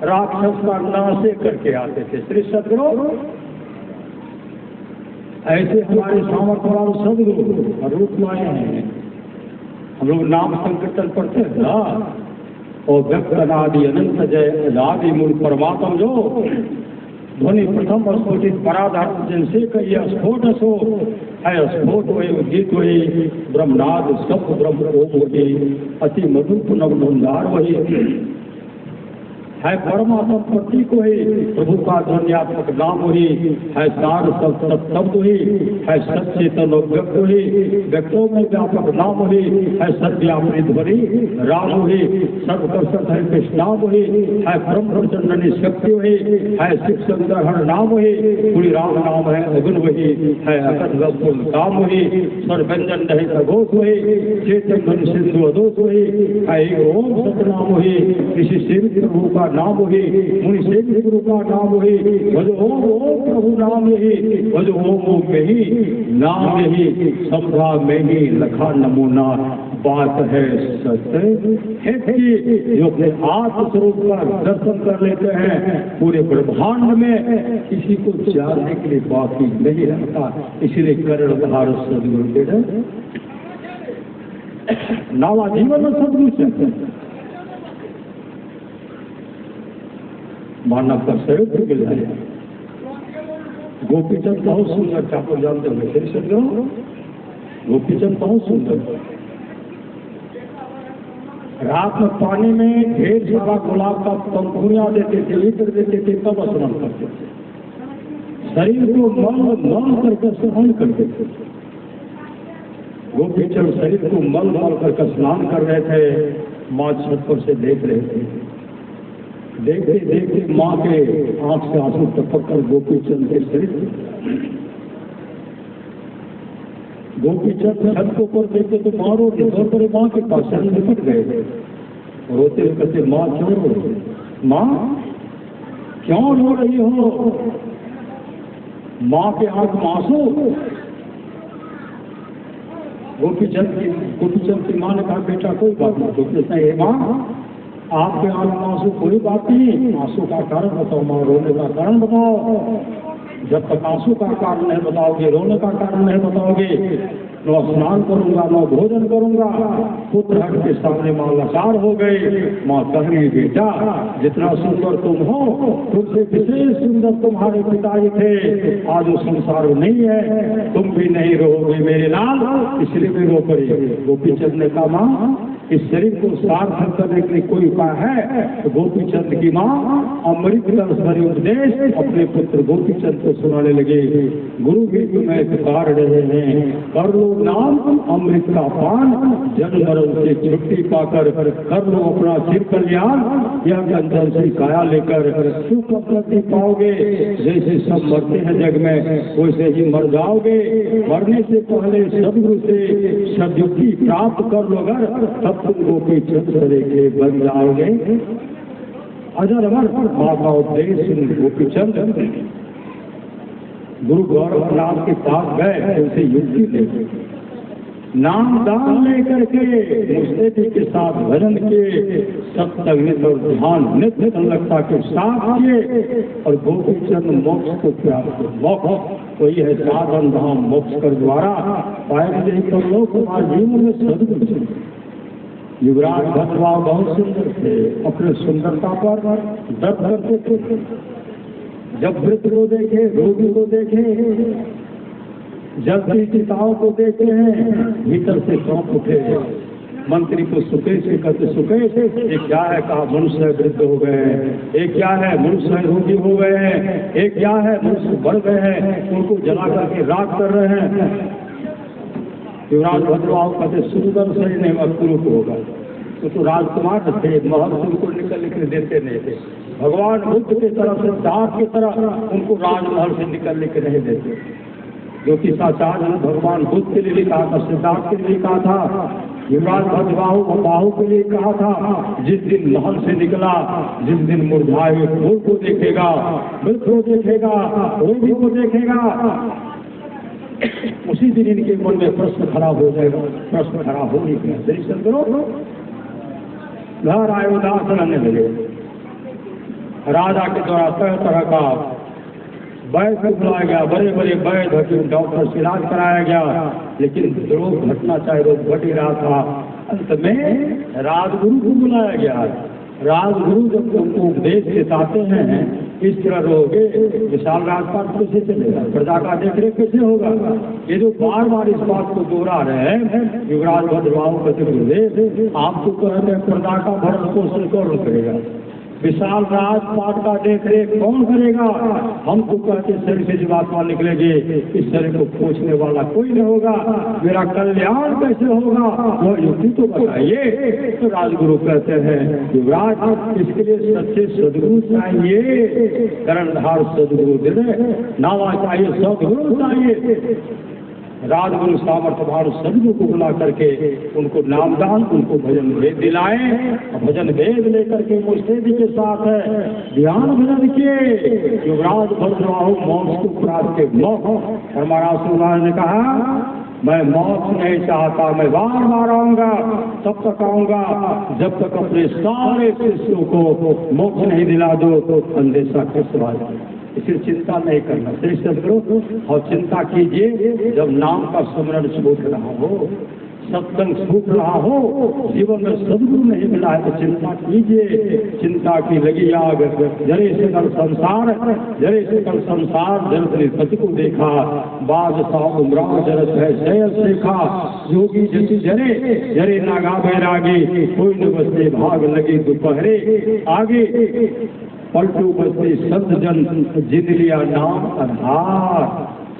राक्षस का नाशे करके आते थे। श्री सदगुरु ऐसे हमारे सामर्थ्य वाले सदगुरु रूप लाए हैं। हम लोग नाम संकीर्तन पढ़ते हैं ना, और व्यक्त अनादि अनंत जय आदि मूल परमात्म जो ध्वनि प्रथम स्फोटित पराधार जिनसे कही स्फोट सो है स्फोट हुए उदित हुई ब्रह्मनाद सब ब्रह्म ओम वही अति मधुर नवनंदार वही है परमात्मा प्रतीक वही प्रभु का ध्वन्यात्मक नाम वही है सार सब शब्द वही है सचेतन व्यक्त वही व्यक्तों में व्यापक नाम वही है सत्यापरी ध्वनि राम वही सर्वकर्षक है कृष्ण वही है ब्रह्म चंदनी शक्ति वही है शिव सुंदर हर नाम वही पूरी राम नाम है अगुन वही है अकथ काम वही सर्वव्यंजन नहीं सघोष वही चेतन सिंधु अदोष वही है एक ओम सतनाम वही इसी सेवित प्रभु का नाम ही, मुनि सेवी गुरु का नाम ही, भज ओम ओम प्रभु नाम यही, भज ओम ओम में ही नाम यही, समझा में ही लखा नमूना, बात है सत्य है कि जो अपने आत्मस्वरूप का दर्शन कर लेते हैं पूरे ब्रह्मांड में किसी को जानने के लिए बाकी नहीं रहता। इसलिए कर्णधार सदगुरु के नावा जीवन में सदगुरु से मानव का सहयोग मिल जाए। गोपीचंद बहुत सुंदर था, आपको जानते हो फिर समझो, गोपीचंद बहुत सुंदर। रात में पानी में ढेर सारा गुलाब का पंखुड़ियां देते थे, इत्र देते थे, तब स्नान करते थे। शरीर को मल करके स्नान करते थे। गोपीचंद शरीर को मल करके स्नान कर रहे थे। माँ छत पर से देख रहे थे। देखते देखते माँ के आंख से आंसू टपक कर गोपीचंद के शरीर, गोपीचंद छत को ऊपर देखते तो माँ रो रही, दौड़ कर माँ के पास निकट गए, रोते हुए कहते माँ क्यों रो रही, माँ क्यों रो रही हो? माँ के आंख में आंसू। गोपीचंद की माँ ने कहा बेटा कोई बात नहीं। गोपीचंद हे माँ आपके आंख में आंसू कोई बात नहीं, आंसू का कारण बताओ माँ, रोने का कारण बताओ। जब तक आंसू का कारण नहीं बताओगे, रोने का कारण नहीं बताओगे, न स्नान करूंगा न भोजन करूंगा। पुत्र हट के सामने माँ लाचार हो गई। माँ कह रही बेटा जितना सुंदर तुम हो, तुमसे विशेष सुंदर तुम्हारे पिताजी थे, आज वो संसार में नहीं है, तुम भी नहीं रहोगे मेरे लाल, इसलिए भी रो पड़ी। गोपीचंद ने कहा माँ इस शरीर को सार्थक करने के लिए कोई उपाय है? तो गोपीचंद की माँ अमृत का सारी उपदेश अपने पुत्र गोपीचंद को सुनाने लगे। गुरु भी तुम्हें पुकार रहे हैं, कर लो नाम अमृत का पान, जन मरण से छुट्टी पाकर कर लो अपना चिर कल्याण। यह गंधर्व से काया लेकर सुख प्रति पाओगे। जैसे सब मरते हैं जग में वैसे ही मर जाओगे। मरने से पहले सदगुरु से सद्युक्ति प्राप्त कर लो, अगर तब तुम गोपीचंद के बन जाओगे। अजर अमर माँ का उपदेश गोपीचंद गुरु गौरवनाथ के पास गए, उनसे युक्ति ले नाम दान लेकर के मुस्तैदी के साथ भजन के सत्संग और ध्यान नित्य संलग्नता के साथ किए और गोपीचंद मोक्ष को प्राप्त। मोक्ष वही है साधन धाम, मोक्ष कर द्वारा पाए तो लोग हमारे जीवन में सदगुरु। युवराज भद्रवाह बहुत सुंदर थे, अपने सुंदरता पर दर्द करते थे। जब वृद्ध को देखे, रोगी को देखे, जब पिताओं को देखे हैं भीतर से सौंप उठे। मंत्री को सुकेश कहते सुकेश एक क्या है? कहा मनुष्य वृद्ध हो गए, एक क्या है मनुष्य रोगी हो गए हैं, एक क्या है मनुष्य बढ़ गए हैं, उनको जला करके राख कर रहे हैं। युवराज भद्रवाह कहते सुंदर शरीर नहीं अक्रूप होगा। तो राजकुमार थे, महल से उनको निकलने देते नहीं थे। भगवान बुद्ध की तरफ से दास की तरह उनको राजमहल से निकलने के नहीं देते, जो कि साचार्य ने भगवान बुद्ध के लिए कहा था, सिद्धार्थ के लिए कहा था, युवराज भद्रवाहु के लिए कहा था। जिस दिन महल से निकला, जिस दिन मुरझाए फूल को देखेगा, मृत को देखेगा, रोगी को देखेगा, उसी दिन इनके मन में प्रश्न खड़ा हो जाएगा। प्रश्न खड़ा हो नहीं गया। दर्शन करो, घर आए उदास रहने लगे। राजा के द्वारा तरह तरह का वैद्य को बुलाया गया, बड़े बड़े वैद्य हकीम डॉक्टर से इलाज कराया गया, लेकिन रोग घटना चाहे रोग घट ही रहा था। अंत में राजगुरु को बुलाया गया। राजगुरु जब तुमको उपदेश सिखाते हैं इस तरह रहोगे, विशाल राजपाट कैसे चलेगा? प्रजा का देख रेख कैसे होगा? ये जो बार बार इस बात को दोहरा रहे हैं युवराज भद्रवाह कहते गुरुदेव, आपको कहते हैं प्रजा का भरण पोषण कौन करेगा? विशाल राजपाट का देख रेख कौन करेगा? हमको कहते शरीर से जीवात्मा निकलेंगे, इस शरीर को पूछने वाला कोई नहीं होगा, मेरा कल्याण कैसे होगा वो युक्ति तो बताइए। तो राजगुरु कहते हैं युवराज इसके लिए सच्चे सदगुरु चाहिए, कर्णधार सदगुरु दे नावा चाहिए, सदगुरु चाहिए। राजगुरु सामर्थ्यवान सदगुरु को बुला करके उनको नामदान, उनको भजन भेद दिलाए। भजन भेद लेकर के मुस्तैदी के साथ है ध्यान भजन किए। युवराज भद्रवाहु मोक्ष को प्राप्त के मोक्ष। और महाराज ने कहा मैं मौत नहीं चाहता, मैं बार बार आऊंगा, तब तक आऊंगा जब तक अपने सारे शिष्यों को मोक्ष नहीं दिला दो तो अंदेशा किस बात। इसे चिंता नहीं करना, श्रेष्ठ करो और चिंता कीजिए जब नाम का स्मरण छूट रहा हो, सत्संग छूट रहा हो, जीवन में सदगुरु नहीं मिला है तो चिंता कीजिए। चिंता की लगी आग जरे से कल संसार, जरे से कल संसार जरत ने सच को देखा। बादशाह उमरा जरत है जय देखा। योगी जति जरे जरे नागा बैरागी। कोई न बसते भाग लगी दोपहरे आगे। पलटू बसते संत जन जिन लिया नाम आधार।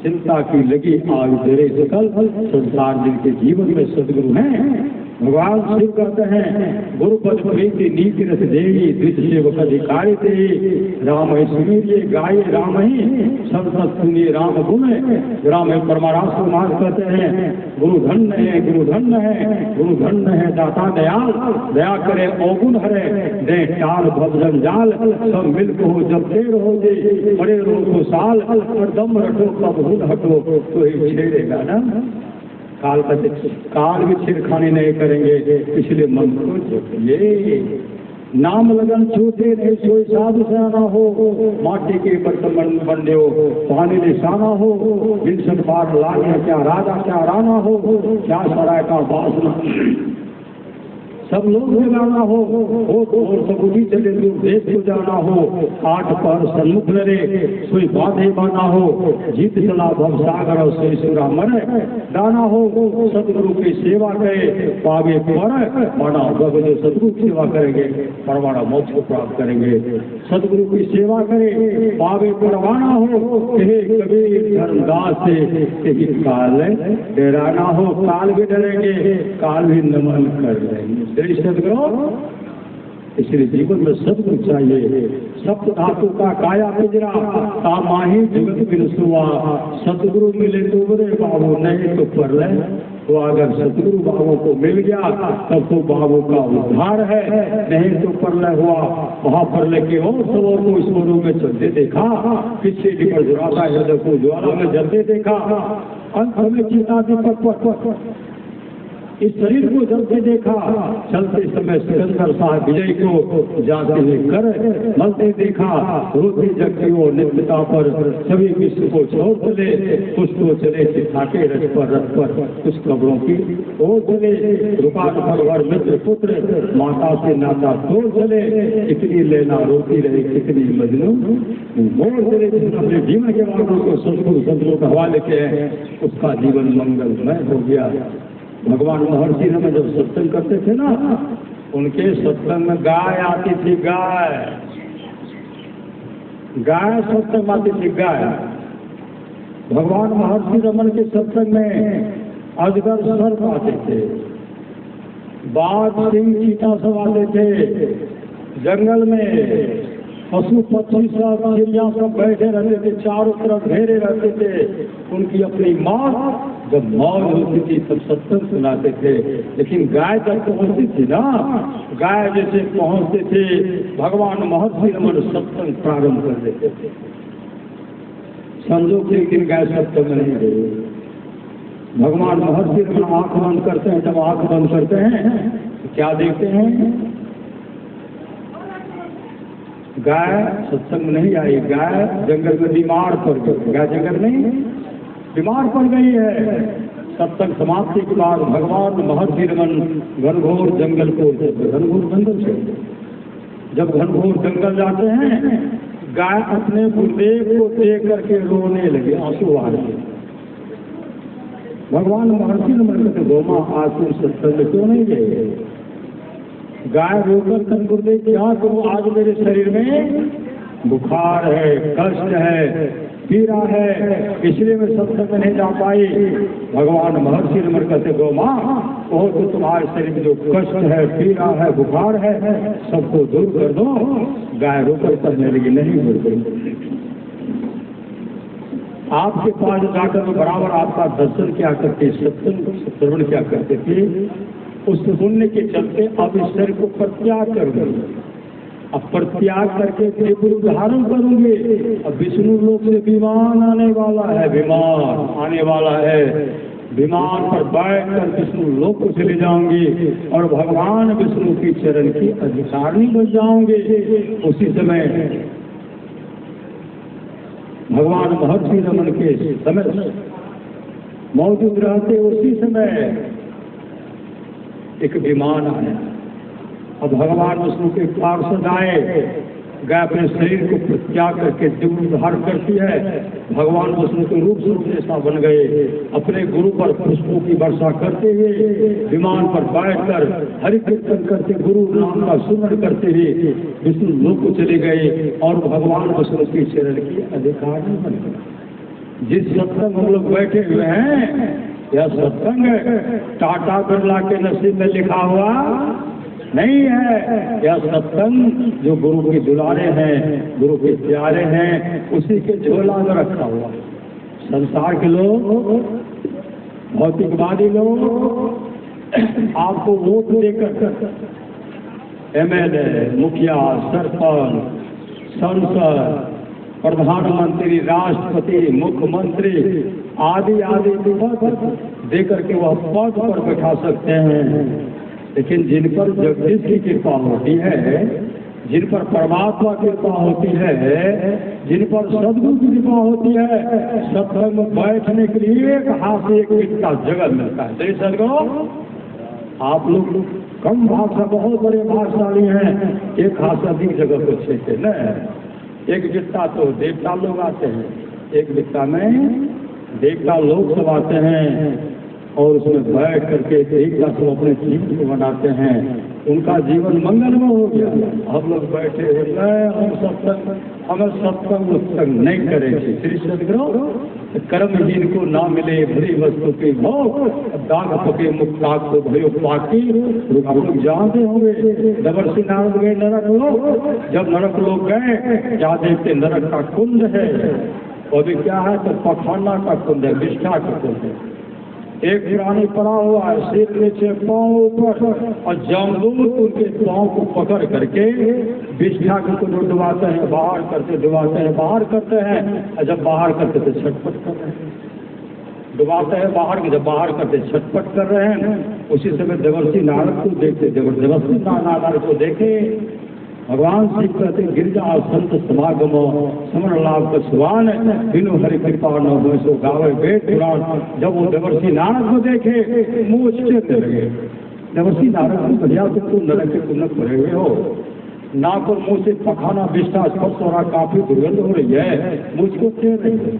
चिंता की लगी आग जरे सकल संसार जिनके जीवन में सदगुरु हैं। भगवान शिव कहते हैं गुरुपद प्रीति नीति रस देवी द्वित सेवक अधिकारी थे। राम ही सुनिए गाये राम ही सब सुनिए राम गुण। राम परमाराष्ट्र मार्ग कहते हैं गुरु धन्य है, गुरु धन्य है, गुरु धन्य है दाता दयाल। दया करे अवगुण हरे दे टाल भवजन जाल। सब मिल को जब देर हो जे बड़े रोग को साल। और दम रटो कब हुन हटो तो ही छेड़ेगा ना। काल भी छेड़खानी नहीं करेंगे, इसलिए मन को छोड़िए। नाम लगन छूटे नहीं सोई साधु सयाना हो। माटी के बर्तन बन दो पानी निशाना हो। विंसन बार लागे क्या राजा क्या राना हो। क्या सराय का बासना सब लोग जगाना हो और सबूती चले दूर देश को जाना हो। 8 पहर सन्मुख लड़े सोई बाधे बाना हो। जीत चला भव सागर और सोई सुरा मरे दाना हो। सदगुरु की सेवा करे पावे पर बड़ा भव। जो सदगुरु की सेवा करेंगे परवाना मोक्ष को प्राप्त करेंगे। सदगुरु की सेवा करे पावे परवाना हो। कबीर धर्मदास से काल डराना हो। काल भी डरेंगे, काल भी नमन कर लेंगे। इसलिए जीवन में सदगुरु चाहिए। सप्त धातु का काया पिजरा ता माही जगत बिरसुआ। सदगुरु मिले तो बड़े बाबू, नहीं तो पर ले। तो अगर सदगुरु बाबू को मिल गया तब तो बाबू का उद्धार है, नहीं तो परलय हुआ। वहाँ परलय के और सबों को ईश्वरों में चलते देखा। किससे पर जुड़ाता हृदय को ज्वाला में जलते देखा। अंत में चिता दीपक इस शरीर को जलते देखा। चलते समय सिकंदर साहब विजय को जाते हुए कर मलते देखा। रोते जगते वो नित्यता पर सभी विश्व को छोड़ चले। कुछ तो चले सिखाके रथ पर कुछ कब्रों की ओर चले। रुकान पर मित्र पुत्र माता से नाता तोड़ चले। कितनी लेना रोती रहे कितनी मजनू मोड़ चले। अपने जीवन के मार्गों को सदगुरु संतों का हवाले किए हैं, उसका जीवन मंगलमय हो गया। भगवान महर्षि रमन जब सत्संग करते थे ना, उनके सत्संग में गाय आती थी। गाय सत्संग आती थी गाय। भगवान महर्षि रमन के सत्संग में अजगर सर्प आते थे, बाघ सिंह चीता सब आते थे। जंगल में पशु पक्षी सब चिड़िया सब बैठे रहते थे, चारों तरफ घेरे रहते थे। उनकी अपनी माँ जब मौज होती थी सब सत्संग सुनाते थे। लेकिन गाय जब पहुंचती थी ना, गाय जैसे पहुंचते थे भगवान महर्षि रमन सत्संग प्रारंभ कर देते थे। संजोग से एक दिन गाय सत्संग में नहीं गई। भगवान महर्षि रमन आंख बंद करते हैं। जब आंख बंद करते हैं तो क्या देखते हैं? गाय सत्संग में नहीं आई। गाय जंगल में बीमार पड़ गई। गाय जंगल में बीमार पड़ गई है। सत्संग समाप्ति के बाद भगवान महर्षि रमन घनघोर जंगल को घनघोर जंगल से जब घनघोर जंगल जाते हैं, गाय अपने गुरुदेव को देख करके रोने लगे, आंसू आ रहे। भगवान महर्षि रमन कहते गोमा आज तुम सत्संग क्यों नहीं गए? गाय रोकर कर गुरुदेव क्या करो, आज मेरे शरीर में बुखार है, कष्ट है, पीड़ा है, इसलिए मैं सत्संग में नहीं जा पाई। भगवान महर्षि रमन कहते गो माँ वो तो तुम्हारे शरीर में जो कष्ट है, पीड़ा है, बुखार है, सबको दूर कर दो। गाय रोकर करने लगी, नहीं बोल गई। आपके पास जाकर बराबर आपका दर्शन क्या करते, सत्संग श्रवण क्या करते थे, उस पुण्य के चलते अब इस शरीर को प्रत्याग करोगे। अब प्रत्याग करके त्रिपुर धारण करोगे। अब विष्णु लोक से विमान आने वाला है, विमान आने वाला है। विमान पर बैठकर विष्णु लोक को चले जाओगे और भगवान विष्णु की चरण की अधिकारिणी बन जाओगे। उसी समय भगवान महर्षि रमन के समय मौजूद रहते, उसी समय एक विमान आया। अब भगवान विष्णु के पार्षद आए, गाय अपने शरीर को प्रत्याग करके दिव्य धारण करती है। भगवान विष्णु के रूप स्वरूप जैसा बन गए। अपने गुरु पर पुष्पों की वर्षा करते हुए विमान पर बैठकर हरि कीर्तन करते, गुरु नाम का सुमरण करते हुए विष्णु लोक को चले गए और भगवान विष्णु की चरण की अधिकारी बन गए। जिस सत्संग हम लोग बैठे हुए हैं, यह सत्संग टाटा बिरला के नसीब में लिखा हुआ नहीं है। यह सत्संग जो गुरु के दुलारे हैं, गुरु के प्यारे हैं, उसी के झोला में रखा हुआ। संसार के लोग, भौतिकवादी लोग आपको वोट देकर एमएलए, मुखिया, सरपंच, संसद, प्रधानमंत्री, राष्ट्रपति, मुख्यमंत्री आदि आदि पद देकर के वह पद पर बैठा सकते हैं। लेकिन जिन पर जगदीश की कृपा होती है, जिन पर परमात्मा की कृपा होती है, जिन पर सदगुरु की कृपा होती है, सत्संग में बैठने के लिए एक हाथ से एक ईंट का जगह मिलता है। सही सदगुरु, आप लोग कम भाषा, बहुत बड़े भाषाशाली हैं, एक हाथ से अधिक जगह को छेड़ते न। एक गिट्टा तो देवता लोग आते हैं, एक गिट्टा में देवता लोग सब आते हैं और उसमें बैठ करके एक सब अपने जीवन को बनाते हैं। उनका जीवन मंगलमय हो गया। हम लोग बैठे हुए हम सत्संग, हमें सत्संग उत्संग नहीं करेंगे। श्री सदगुरु, कर्महीन को ना मिले भरी वस्तु के भोग, दाग पके मुक्ताग को भयो पाकी। आप लोग जानते होंगे देवर्षि नारद गए नरक लोग। जब नरक लोग गए, क्या देखते, नरक का कुंड है। और भी क्या है, तो पखाना का कुंड है, विष्ठा का कुंड है। एक प्राणी पड़ा हुआ है, सिर नीचे पांव ऊपर, और जमदूत उनके पांव को पकड़ करके विष्ठा को डुबाते हैं, बाहर करते डुबाते हैं, बाहर करते हैं। और जब बाहर करते तो छटपट कर रहे हैं, डुबाते हैं बाहर, जब बाहर करते छटपट कर रहे हैं। उसी समय देवर्षि नारद को देखते, देवर्षि नारद को देखे भगवान शिव कहते, गिरजा संत समागम समर लाभ कछुआन, बिनु हरि कृपा न हो सो गावे वेद पुराण। जब वो देवर्षि नारद को देखे, मुँह चेते लगे। देवर्षि नारद को बढ़िया तुम नरक के कुंड भरे हुए हो, नाक और मुँह से पखाना विष्ठा स्पर्श हो रहा, काफी दुर्गंध हो रही है, मुझको चेर रही है।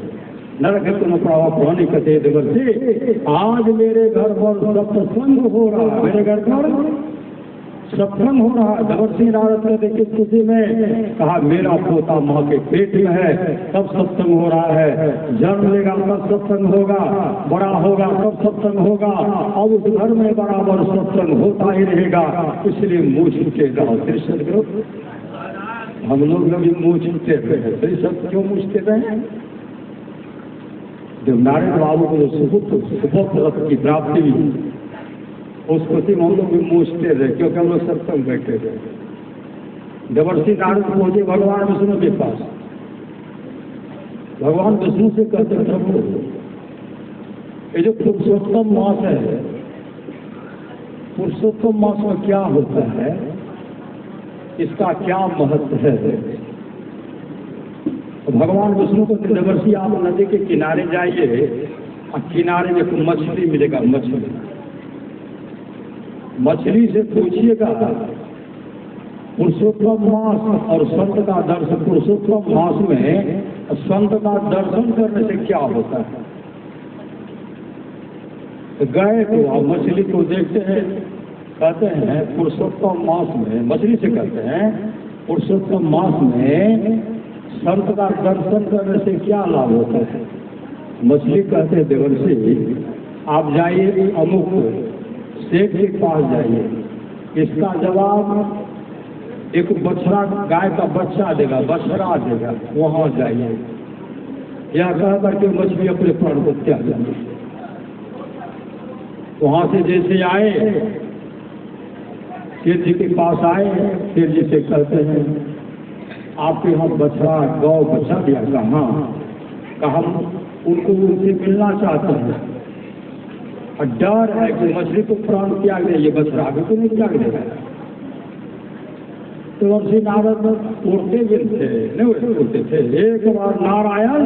नरक तुम प्रभाव पुरानी कहते, देवर्षि आज मेरे घर पर सत्संग हो रहा, मेरे घर पर सत्संग हो रहा। देवर्षि नारद कहते किस खुशी में, कहा मेरा पोता माँ के पेट में है, तब सत्संग हो रहा है। जन्म लेगा तब सत्संग होगा, बड़ा होगा तब सत्संग होगा। अब उस घर में बराबर सत्संग होता ही रहेगा, इसलिए मुँह छूटे रहो। श्री सदगुरु, हम लोग भी मुँह छूटे रहे। श्री सत्य क्यों मुझते रहे? जब नारायण बाबू को सुपुत्र की प्राप्ति हुई, उस खुशी में हम लोग भी मूझते रहे, क्योंकि हम लोग सत्संग बैठे रहे। देवर्षि नारद पहुंचे भगवान विष्णु के पास। भगवान विष्णु से कहते, प्रभु ये जो पुरुषोत्तम मास है, पुरुषोत्तम मास में क्या होता है, इसका क्या महत्व है? भगवान विष्णु को, देवर्षि आप नदी के किनारे जाइए और किनारे में तो मछली मिलेगा, मछली से पूछिएगा पुरुषोत्तम मास और संत का दर्शन। पुरुषोत्तम मास में संत का दर्शन करने से क्या होता है? गए तो आप मछली को देखते हैं, कहते हैं पुरुषोत्तम मास में, मछली से कहते हैं पुरुषोत्तम मास में संत का दर्शन करने से क्या लाभ होता है? मछली कहते हैं देवर्षि आप जाइए अमुक सेठ के पास जाइए, इसका जवाब एक बछड़ा गाय का बच्चा देगा, बछड़ा देगा, वहाँ जाइए। यह कह करके मछली अपने प्राण को त्याग दिया। वहां से जैसे आए शेर जी के पास आए, शेर जी से कहते हैं आपके यहाँ बछड़ा गौ बचा दिया कहाँ? कहा उनको उनसे मिलना चाहते हैं और डर है कि मछली को प्राण त्याग दे, ये बछड़ा भी तो नहीं त्याग देगा। तो वर्षी नारद उड़ते गिरते नहीं उड़ते थे। एक बार नारायण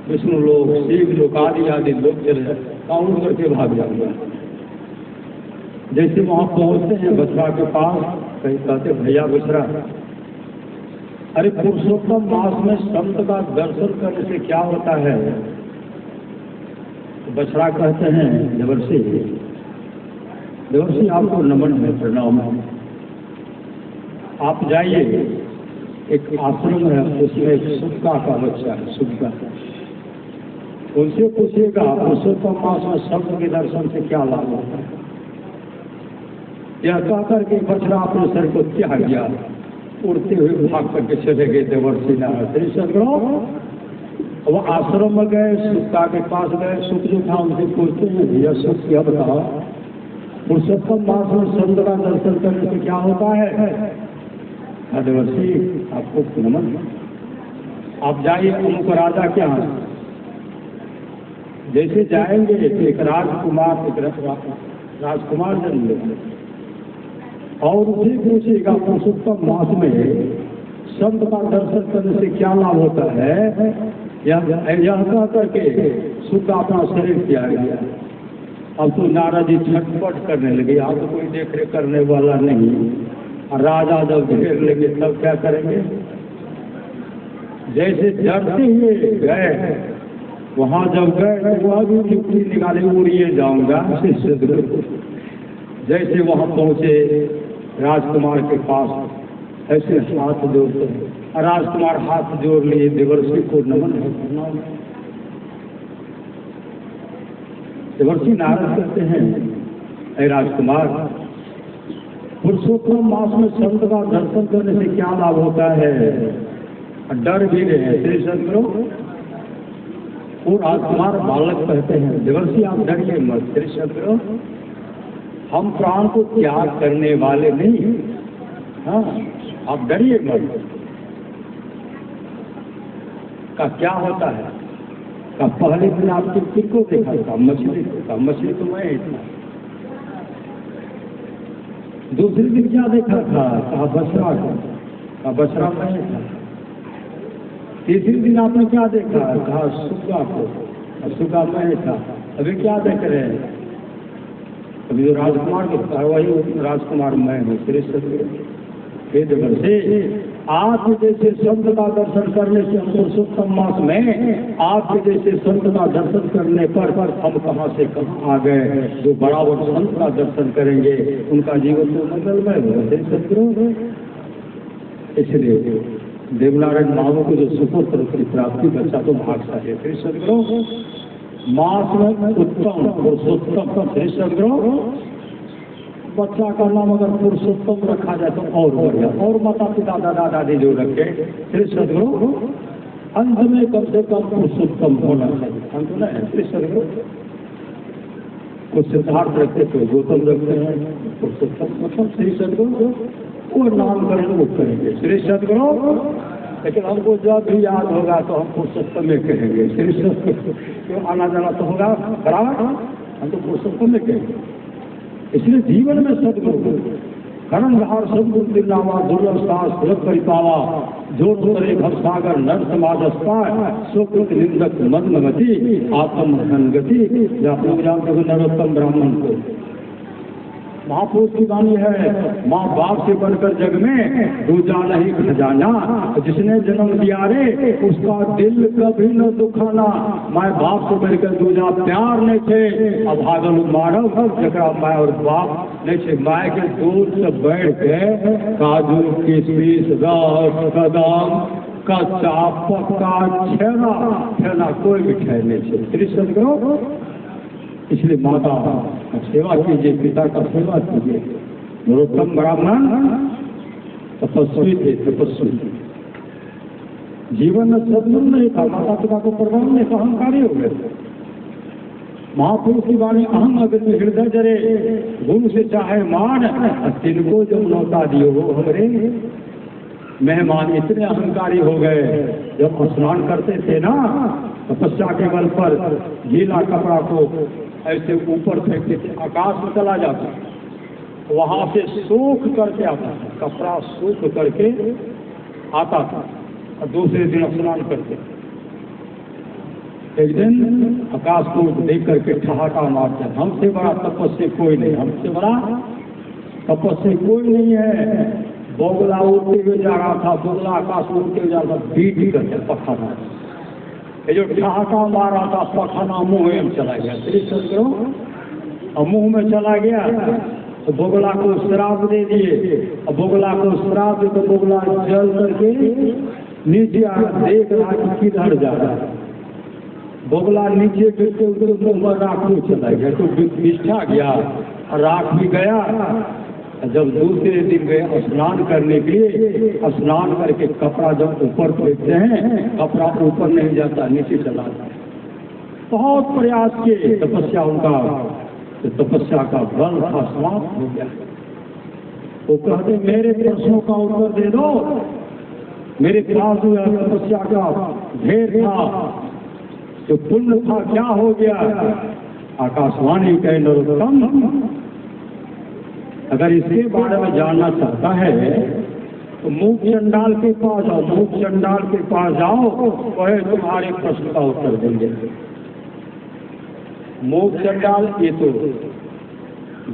विष्णु लोग शिव लोग आदि लोग चले काउंट करके भाग जाएंगे। जैसे वहां पहुंचते हैं बछड़ा के पास, कहीं कहते भैया बछड़ा, अरे पुरुषोत्तम मास में संत का दर्शन करने से क्या होता है? बछड़ा कहते हैं देवर्षि, देवर्षि आपको नमन है, प्रणाम है। आप जाइए, एक आश्रम है उसमें एक सुक्का का बच्चा है, सुक्का, उनसे पूछिएगा पुरुषोत्तम मास में संत के दर्शन से क्या लाभ होता है। यह कहकर के बछड़ा अपने सर को त्याग गया, उड़ते हुए भाग करके चले गए देवर्षि नारद। सदगुरु वो आश्रम में गए, सुक्का के पास गए, सुख जो था उनसे पूछते हैं भैया सुख क्या बताओ, पुरुषोत्तम मास में संत का दर्शन करने से क्या होता है? देवर्षि आपको नमन, आप जाइए अमुक राजा के यहाँ। जैसे जाएंगे एक राजकुमार, एक राजकुमार जन्म लेंगे और उसे पूछेगा पुरुषोत्तम मास में संत का दर्शन करने से क्या लाभ होता है। यह कह करके सुख अपना शरीर त्याग गया। अब तो नारद जी छटपट करने लगे, आप तो कोई देख रेख करने वाला नहीं, राजा जब घेर लेंगे तब क्या करेंगे। जैसे डरते हुए गए, वहां जब गए तो वह भी युक्ति निकाले उड़िए जाऊंगा। जैसे वहां पहुंचे राजकुमार के पास, ऐसे हाथ जोड़ते हैं, राजकुमार हाथ जोड़ लिए, देवर्षि को नमन है। देवर्षि नारद कहते हैं ऐ राजकुमार, पुरुषोत्तम मास में संत का दर्शन करने से क्या लाभ होता है? डर भी रहे हैं श्री सदगुरु। और राजकुमार बालक कहते हैं देवर्षि आप डरिए मत, श्री सदगुरु हम प्राण को त्याग करने वाले नहीं, हाँ आप डरिए मत। का क्या होता है? का पहले दिन आपके किसको देखा था? मछली को था, मछली तो मैं ही था। दूसरे दिन क्या देखा था? कहा बछड़ा को, कहा बछड़ा मैं था। तीसरे दिन आपने क्या देखा? कहा सुग्गा को, सुग्गा मैं था। अभी क्या देख रहे हैं? अभी जो राजकुमार दिखता है वही राजकुमार मैं हूँ। श्री सदगुरु से आप जैसे संत का दर्शन करने से पुरुषोत्तम मास में आपके जैसे संत का दर्शन करने पर हम कहाँ से कहाँ आ गए। जो बराबर संत का दर्शन करेंगे उनका जीवन तो मंगलमय होगा। सदगुरु इसलिए देवनारायण मामू को जो सुपुत्र की प्राप्ति बच्चा तो भागशाली है। श्री सदगुरु मास में उत्तम पुरुषोत्तम, श्री सदगुरु बच्चा का नाम अगर पुरुषोत्तम रखा जाए तो और बढ़िया, और माता पिता दादा दादी जो रखे श्री सदगुरु अंत में कम से कम पुरुषोत्तम होना चाहिए। अंत में श्री सदगुरु कुछ सिद्धार्थ रखते तो गौतम रखते हैं, पुरुषोत्तम मतलब श्री सदगुरु वो नाम करेंगे वो करेंगे श्री सदगुरु। लेकिन हमको जब भी याद होगा तो हम पुरुषोत्तम में कहेंगे श्री सदगुरु। क्यों आना जाना तो होगा बराबर, हम तो पुरुषोत्तम में कहेंगे। इसलिए जीवन में सदगुरु कर्णधार सदगुरु दिलावा दुर्लभ शास्त्र परिपावा जो करे भवसागर नर समाजस्ता सुकृत निंदक मदमगति आत्म गति या पूजा नरोत्तम ब्राह्मण को। महापुरुष की वाणी है, माँ बाप से बढ़कर जग में दूजा नहीं खजाना, जिसने जन्म दिया रे उसका दिल कभी न दुखाना। माँ बाप से बढ़कर दूजा प्यार नहीं थे, अभागल मानव जकरा माँ और बाप नहीं थे। माँ के दूध से बैठ के काजू किशमिश रस बादाम का चापक का छेना कोई भी ठहर नहीं थे। श्री सदगुरु इसलिए माता का सेवा कीजिए, पिता का सेवा कीजिए। नरोत्तम ब्राह्मण तपस्वी थे, तपस्वी जीवन में सदगुरु नहीं था, माता पिता को प्रभाव नहीं, तो अहंकारी हो गए। महापुरुष की वाणी अहम अगर हृदय जरे, गुरु से चाहे मान, तिनको जो नौता दियो हो हमरे मेहमान। इतने अहंकारी हो गए, जब स्नान करते थे ना तपस्या के बल पर गीला कपड़ा को ऐसे ऊपर फेंकते थे, आकाश में चला जाता, वहां से सूख करके आता था, कपड़ा सूख करके आता था और दूसरे दिन स्नान करते। एक दिन आकाश को देख करके ठहाका मारते, हमसे बड़ा तपस्वी कोई नहीं, हमसे बड़ा तपस्वी कोई नहीं है। बोगला उड़ते हुए जा रहा था, बोगला आकाश में उड़ते हुए जा रहा था, बीट करके पखाना, ये जो ठहाका मार रहा था पखाना मुंह में चला गया, और मुंह में चला गया तो बोगला को श्राप दे दिए, और बोगला को श्राप दे तो बोगला जल करके नीचे देख रहा कि किधर जा रहा है। बोगला नीचे गिरते उधर मुंह में राख में चला गया, तो बिछा गया और राख भी गया। जब दूसरे दिन गए स्नान करने के लिए, स्नान करके कपड़ा जब ऊपर फेंकते हैं, कपड़ा ऊपर नहीं जाता, नीचे चला जाता। बहुत प्रयास किए तपस्या उनका, तो तपस्या का बल था समाप्त हो गया। वो कहते मेरे प्रश्नों का उत्तर दे दो, मेरे पास तपस्या का ढेर था, जो पुण्य था क्या हो गया। आकाशवाणी कहे नरोत्तम, अगर इसके बारे में जानना चाहता है तो मूक चंडाल के पास जाओ, मूक चंडाल के पास जाओ, वह तुम्हारे प्रश्न का उत्तर देंगे। मूक चंडाल ये तो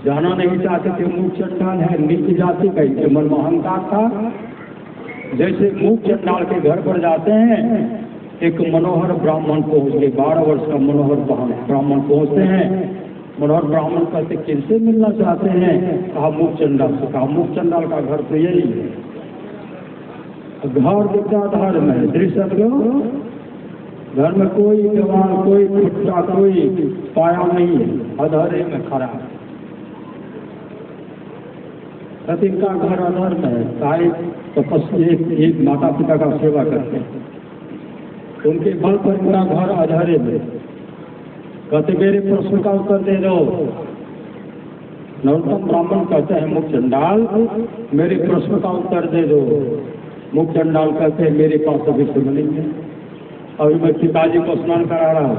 जाना नहीं चाहते थे, मूक चंडाल है नीच जाति का, इनके मन में अहंकार था। जैसे मूक चंडाल के घर पर जाते हैं, एक मनोहर ब्राह्मण पहुंच गए, 12 वर्ष का मनोहर ब्राह्मण पहुंचते हैं। मनोहर ब्राह्मण कहते किनसे मिलना चाहते हैं, कहा मूक चंडाल से। कहा मूक चंडाल का घर तो यही है, घर विद्याधर में दृश्य, घर में कोई जवान, कोई खुट्टा, कोई पाया नहीं है, अधरे में खड़ा है। इनका घर अधर में सारे तपस्वी एक माता पिता का सेवा करते हैं, उनके बल पर पूरा घर अधरे में। कहते मेरे प्रश्न का उत्तर दे दो। नरोत्तम ब्राह्मण कहते हैं मुख चंडाल मेरे प्रश्न का उत्तर दे दो। मुख चंडाल कहते हैं मेरे पास अभी समय नहीं है, अभी मैं पिताजी को स्नान करा रहा हूँ,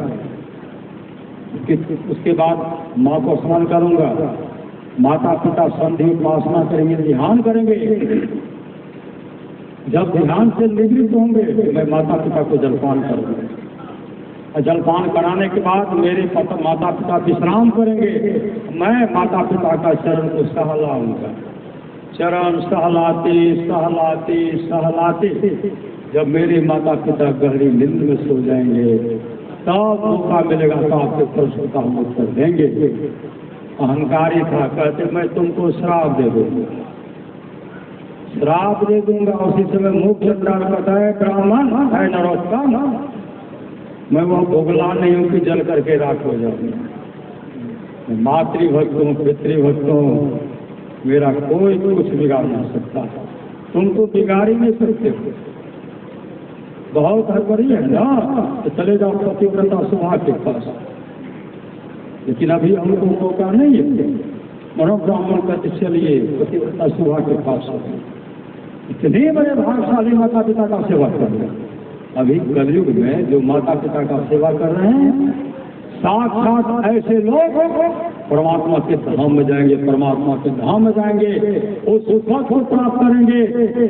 उसके बाद माँ को स्नान करूंगा, माता पिता संधि उपासना करेंगे, ध्यान करेंगे। जब ध्यान से निवृत्त होंगे तो मैं माता पिता को जलपान करूंगा, और जलपान कराने के बाद मेरे माता पिता विश्राम करेंगे, मैं माता पिता का चरण को सहलाऊंगा। चरण सहलाते सहलाते सहलाते जब मेरे माता पिता गहरी नींद में सो जाएंगे, तब मौका मिलेगा तो आपके प्रश्न का हम उत्तर देंगे। अहंकारी था, कहते मैं तुमको श्राप दे दूंगा, श्राप दे दूंगा। उसी समय मुख चंडाल कहता है ब्राह्मण है नरोत्तम, मैं वह भोगला नहीं हूँ कि जल करके राख हो जाऊंगा। मातृभक्त हूँ, पितृभक्त हूँ, मेरा कोई कुछ बिगाड़ नहीं सकता, तुम तो बिगाड़ ही नहीं सकते हो। बहुत हड़बड़ी है ना, तो चले जाओ पतिव्रता सुभा के पास, लेकिन अभी हमको मौका नहीं है। मनोब्राह्मण कहते चलिए पतिव्रता सुभा के पास, इतने बड़े भागशाली माता पिता का सेवा कर रहे हैं। अभी कलयुग में जो माता पिता का सेवा कर रहे हैं, साक्षात ऐसे लोग परमात्मा के धाम में जाएंगे, परमात्मा के धाम में जाएंगे, वो सुख को प्राप्त करेंगे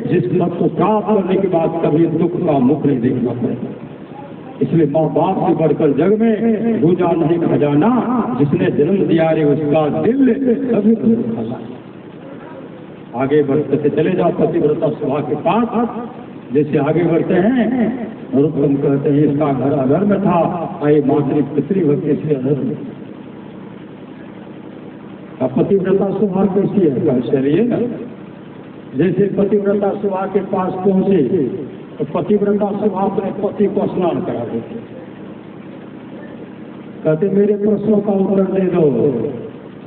जिस सुख को प्राप्त करने के बाद कभी दुख का मुख नहीं देखना पड़ेगा। इसलिए माँ बाप से बढ़कर जग में दूजा नहीं खजाना, जिसने जन्म दिया रे उसका दिल कभी नहीं दुखाना। आगे बढ़ते चले जाओ पतिव्रता सभा के पास। जैसे आगे बढ़ते हैं, नरोत्तम कहते हैं इसका घर अधर में था, आए मातृ पितृभक्ति से अधर में। पतिव्रता सभा कैसी है, चलिए ना। जैसे पतिव्रता सभा के पास पहुंचे तो पतिव्रता सभा अपने पति को स्नान करा देते, कहते मेरे प्रश्नों का उत्तर दे दो।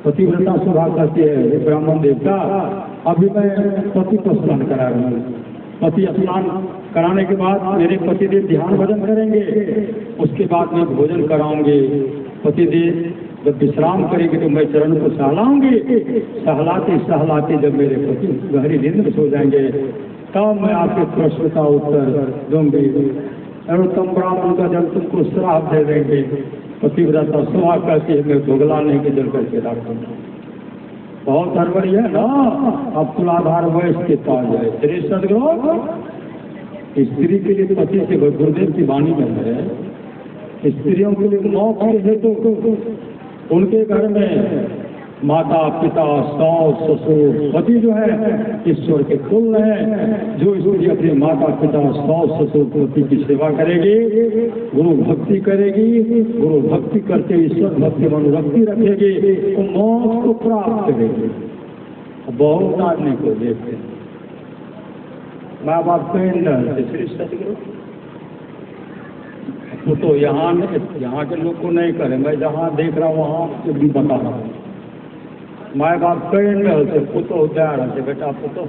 पतिव्रता सभा कहती है ब्राह्मण देवता, अभी मैं पति को स्नान करा रहा हूँ, पति स्नान कराने के बाद मेरे पतिदेव ध्यान भजन करेंगे, उसके बाद मैं भोजन कराऊंगी। पतिदेव जब विश्राम करेंगे तो मैं चरण को सहलाऊंगी। सहलाते सहलाते जब मेरे पति गहरी नींद में सो जाएंगे तब मैं आपके प्रश्न का उत्तर दूंगी। नरोत्तम ब्राह्मण का जब तुमको श्राप दे देंगे, पतिव्रता सुहा कहती है मैं दोगला नहीं के जल करके रखूंगा। बहुत हड़बड़ी है ना। अब तुलाधार वयस के पास जाए। श्री सदगुरु स्त्री के लिए पति से गुरुदेव की वाणी में है, स्त्रियों के लिए मौत के हेतु उनके घर में माता पिता सास ससुर पति जो है ईश्वर के कुल है। जो स्त्री अपने माता पिता सास ससुर पति की सेवा करेगी, गुरु भक्ति करेगी, गुरु भक्ति करके ईश्वर भक्ति मनोभक्ति रखेगी, वो मौत को प्राप्त करेगी। बहुत आदमी को देखते माँ बाप कहें श्री सतगुरु वो तो यहाँ के लोग को नहीं करे। मैं जहाँ देख रहा हूँ वहाँ भी बता रहा हूँ। माँ बाप कहें से पुतो दे रहे थे, बेटा पुतो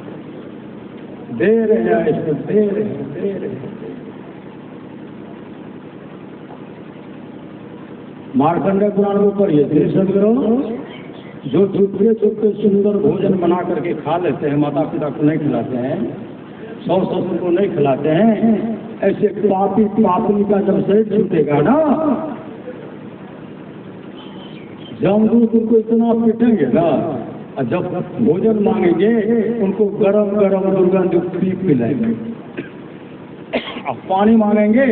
दे रहे हैं, इसको दे रहे। मार्कंडेय पुराण को पढ़िए श्री सदगुरु। जो चुपके चुपके सुंदर भोजन बना करके खा लेते हैं, माता पिता को नहीं खिलाते हैं, सास ससुर को नहीं खिलाते हैं, ऐसे पापी पापनी का जब शरीर छूटेगा ना, जमदूत उनको इतना पीटेंगे ना, और जब भोजन मांगेंगे उनको गरम गरम दुर्गंध पिलाएंगे। अब पानी मांगेंगे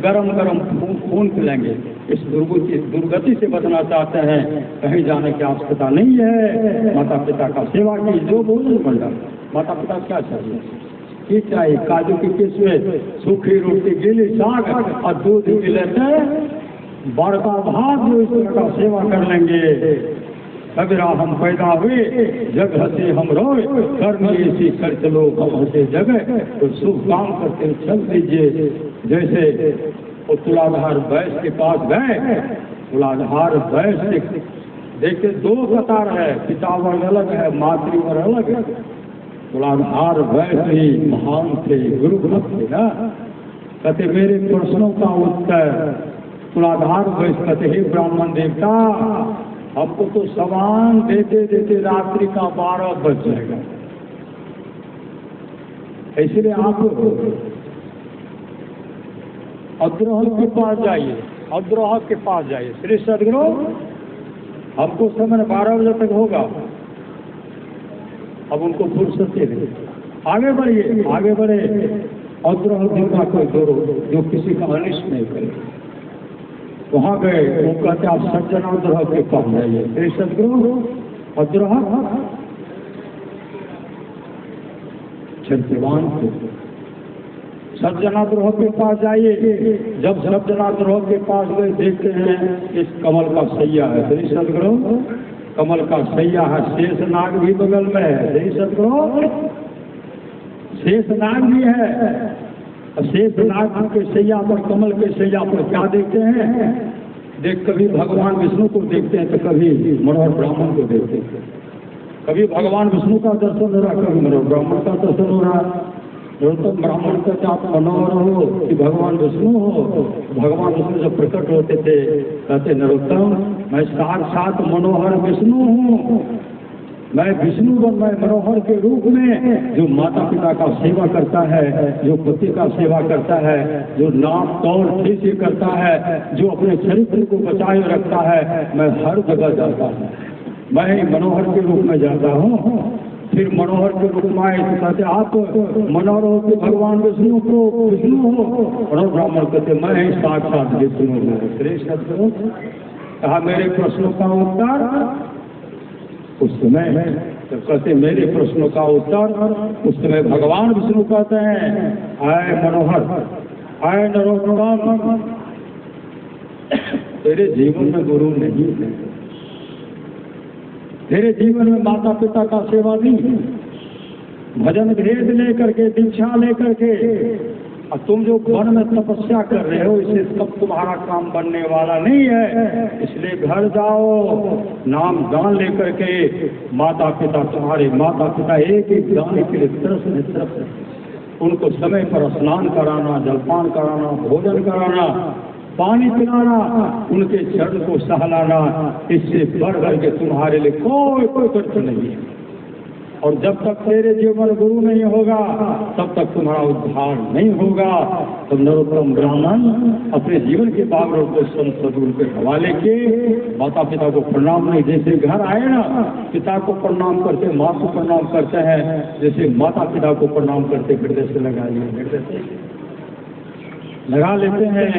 गरम गरम खून पिलाएंगे। इस दुर्गति से बचना चाहते हैं, कहीं जाने की आवश्यकता नहीं है। माता पिता का सेवा की, जो भोजन बन जाए। माता पिता क्या चाहिए? ये चाहिए काजू की किस्में, सूखी रोटी, गीली साग और दूध पी लेते हैं, बड़का भात जो इस तरह का सेवा कर लेंगे। कबीरा हम पैदा हुए जग हंसे हम रोए, कर्म ऐसी कर चलो हम हंसे जगह। तो शुभ काम करते चल दीजिए। जैसे वो तुलाधार वैश्य के पास गए, तुलाधार वैश्य देखते दो कतार है, पिता वर्ग अलग है, मातृ वर्ग अलग है। तुलाधार वैश्य ही महान थे, गुरु भक्त थे ना। कहते मेरे प्रश्नों का उत्तर तुलाधार वैश्य कहते हे ब्राह्मण देवता, हमको तो सामान देते देते रात्रि का 12 बज जाएगा, इसलिए आप अद्रोह के पास जाइए, अद्रोह के पास जाइए। श्री सदगुरु हमको समय 12 बजे तक होगा। अब उनको फुर्सत नहीं, आगे बढ़िए, आगे बढ़े। अद्रोह देवता को जोड़ो जो किसी का अनिष्ट नहीं करे। वहाँ गए, वो कहते आप सज्जन अद्रोह के पास जाइए। श्री सदगुरु अद्रोह क्षत्रवान को सज्जनाद्रोह के पास जाइए। जब सज्जनाद्रोह के पास गए, देखते हैं इस कमल का सैया है। श्री सदगुरु कमल का सैया है, शेष नाग भी बगल में है। श्री सदगुरु शेष नाग भी है। शेष नाग के सैया पर, कमल के सैया पर क्या देखते हैं? देख कभी भगवान विष्णु को देखते हैं तो कभी मनोहर ब्राह्मण को देखते हैं। कभी भगवान विष्णु का दर्शन हो रहा, कभी मनोहर ब्राह्मण का दर्शन हो रहा। नरोत्तम ब्राह्मण का आप मनोहर हो कि भगवान विष्णु हो? भगवान विष्णु जब प्रकट होते थे कहते नरोत्तम मैं साक्षात मनोहर विष्णु हूँ। मैं विष्णु बन, मैं मनोहर के रूप में जो माता पिता का सेवा करता है, जो पति का सेवा करता है, जो नाम तौर ठीक से करता है, जो अपने चरित्र को बचाए रखता है, मैं हर जगह जाता हूँ। मैं ही मनोहर के रूप में जाता हूँ। फिर मनोहर के रूप में आए तो कहते आप मनोहर हो कि भगवान विष्णु को विष्णु हो? मनोहर ब्राह्मण कहते मैं ही साक्षात विष्णु हूँ। श्रेष्ठ कहा मेरे प्रश्नों का उत्तर उस समय तो कहते मेरे प्रश्नों का उत्तर उस समय भगवान विष्णु कहते हैं आए मनोहर, आए नरोत्तम, तेरे जीवन में गुरु नहीं है, तेरे जीवन में माता पिता का सेवा नहीं है, भजन भेद लेकर के, दीक्षा लेकर के, और तुम जो वन में तपस्या कर रहे हो इससे सब तुम्हारा काम बनने वाला नहीं है। इसलिए घर जाओ, नाम दान लेकर के, माता पिता तुम्हारे माता पिता एक एक दाने के लिए तरस उनको समय पर स्नान कराना, जलपान कराना, भोजन कराना, पानी पिलाना, उनके चरण को सहलाना, इससे बढ़ बढ़ के तुम्हारे लिए कोई कष्ट नहीं है। और जब तक तेरे जीवन गुरु नहीं होगा तब तक तुम्हारा उद्धार नहीं होगा। तो नरोत्तम ब्राह्मण अपने जीवन के बागड़ों को संत सदगुरु के हवाले के माता पिता को प्रणाम नहीं, जैसे घर आए ना पिता को प्रणाम करते, माँ को प्रणाम करते हैं, जैसे माता पिता को प्रणाम करते हृदय से लगा लेते हैं।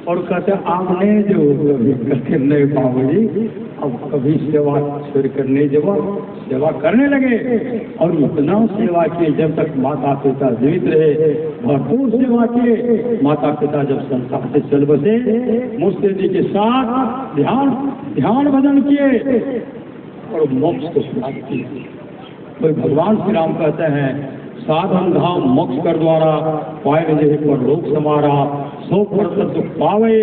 और कहते आपने जो कभी करके नहीं पाओगी, अब कभी सेवा छोड़ कर नहीं जब सेवा करने लगे। और इतना सेवा किए जब तक माता पिता जीवित रहे, भरपूर सेवा किए। माता पिता जब संसार से चल बसे, मुस्तैदी के साथ ध्यान भजन किए और मोक्ष को प्राप्त किए। कोई भगवान श्री राम कहते हैं साधन धाम मोक्ष कर द्वारा पाए रहे पर लोक समारा, सो पर दुख पावे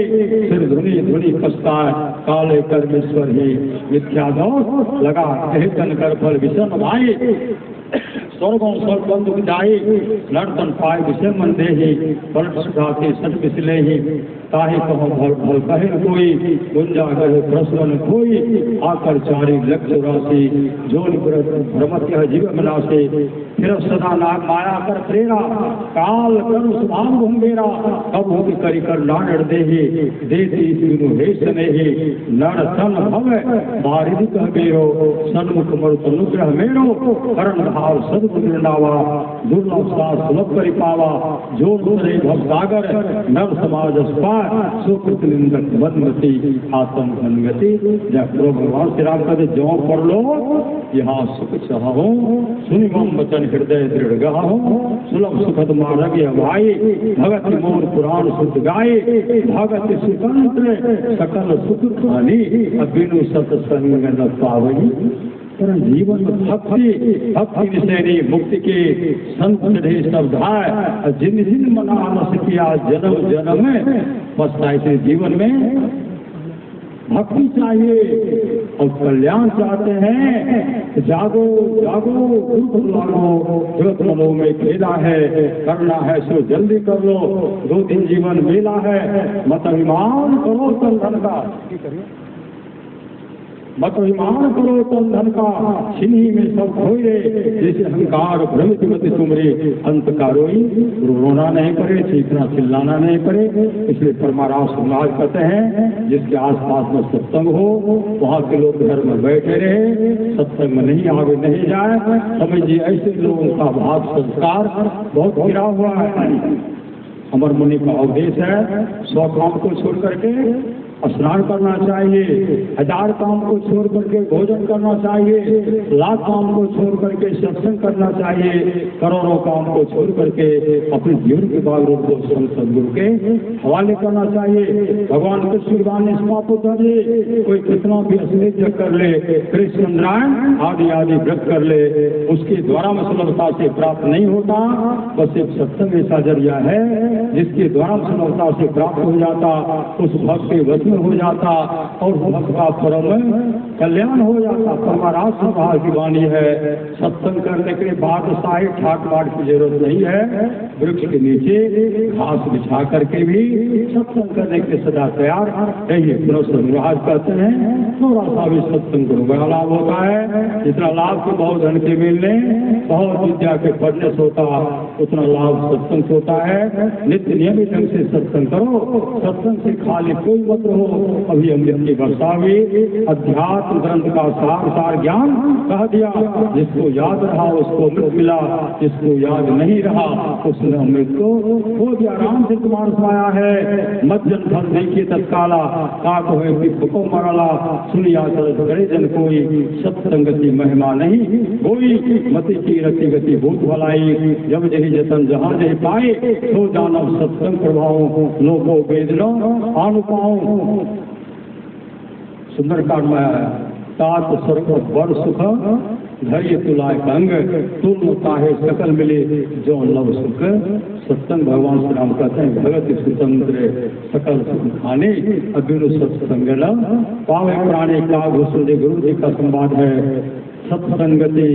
फिर धुनी धुनी पछताए, काले कर्मेश्वर ही मिथ्या दोष लगा कहे तन कर फल विषम भाई। स्वर्गों स्वर्ग बंधु जाए लड़तन पाए विषय मन दे ही, पलट सुधाते सच बिसले ही, ताहे कहो भल भल कहे कोई, गुंजा कहे प्रसन्न कोई, आकर चारी लक्ष्य राशि जोन भ्रमत यह जीव मनासे, फिर सदा नाग माया कर प्रेरा, काल कर सुभान घुमेरा, कब हो करी कर लाड़ दे ही, देती तीनों हे सने ही, नर सन भवे बारिद कह बेरो, सन्मुख मरुत अनुग्रह मेरो, करण भाव सदगुरु नावा, दुर्लभ सास सुलभ करि पावा, जो दूसरे भव सागर नव समाज स्पार, सुकृत निंदक बदमती आत्म धनगति। जब भगवान श्री राम कहते जो पढ़ लो यहाँ सुख चाहो, सुनि मम वचन हृदय दृढ़ गाहो, सुलभ सुखद मार्ग भाई, भगत मोर पुराण शुद्ध गाये, भगत सुतंत्र सकल सुख खानी, अबिनु सत्संग न पावई। जीवन भक्ति विषय मुक्ति के संत सब धाय, जिन जिन मनामस किया जन्म जन्म में, बस ऐसे जीवन में भक्ति चाहिए और कल्याण चाहते हैं। जागो जागो जगत मनो में खेला है, करना है सो जल्दी कर लो, 2 दिन जीवन मेला है, मत अभिमान करो तन धन का, मत अभिमान करो तन धन का, छिनी में सब खोए, जैसे अहंकार भ्रमित मत तुमरे अंत का रोई। रोना नहीं पड़े, चीखना चिल्लाना नहीं पड़े। इसलिए परमाराम समाज कहते हैं जिसके आसपास में सत्संग हो वहाँ के लोग घर में बैठे रहे, सत्संग में नहीं आगे नहीं जाए। समझिए ऐसे लोगों का भाव संस्कार बहुत गिरा हुआ है। अमर मुनि का उपदेश है 100 काम को छोड़ करके स्नान करना चाहिए, 1000 काम को छोड़ करके भोजन करना चाहिए, 1,00,000 काम को छोड़ करके सत्संग करना चाहिए, करोड़ों काम को छोड़ करके अपने जीवन के बागड़ों को सदगुरु के हवाले करना चाहिए। भगवान कृष्ण ने कोई कितना भी अश्लील कर ले, कृष्ण नारायण आदि आदि व्रत कर ले, उसके द्वारा में सुलभता से प्राप्त नहीं होता। बस एक सत्संग ऐसा जरिया है जिसके द्वारा सुलभता से प्राप्त हो जाता, उस भक्त के वश हो जाता और भक्त का परम कल्याण हो जाता। परमाराज सभा की वाणी है, सत्संग करने के बाद साई ठाट बाट की जरूरत नहीं है। वृक्ष के नीचे घास बिछा करके भी सत्संग करने के सदा तैयार रहिए। महाराज कहते हैं थोड़ा सा भी सत्संग को बड़ा लाभ होता है। जितना लाभ को बहुत धन के मिलने, बहुत विद्या के पढ़ने से होता, उतना लाभ सत्संग से होता है। नित्य नियमित ढंग से सत्संग करो, सत्संग से खाली कोई मत हो। अभी अमृत की वर्षा हुई, अध्यात्म ग्रंथ का सार ज्ञान कह दिया। जिसको याद रहा उसको अमृत मिला, जिसको याद नहीं रहा उसने अमृत को खो दिया। राम से तुम्हारा समाया है मज्जन फल देखिए तत्काला, काक हुए को मरला सुनिया करे जन कोई, सत्संगति महिमा नहीं कोई, मति की रति गति भूत भलाई, जब जही जतन जहाँ जही पाए, तो जानव सत्संग प्रभाव लोगों वेदनो अनुपाओ। सुंदरकांड में तात स्वर्ग बड़ सुख धैर्य तुलाय अंग तुम ताहे सकल मिले जो लव सुख सत्संग। भगवान श्री राम कहते हैं भगत स्वतंत्र सकल सुख खाने अबिरु सत्संग पावे प्राणे का घुसुदे गुरु जी का संवाद है। सत्संगति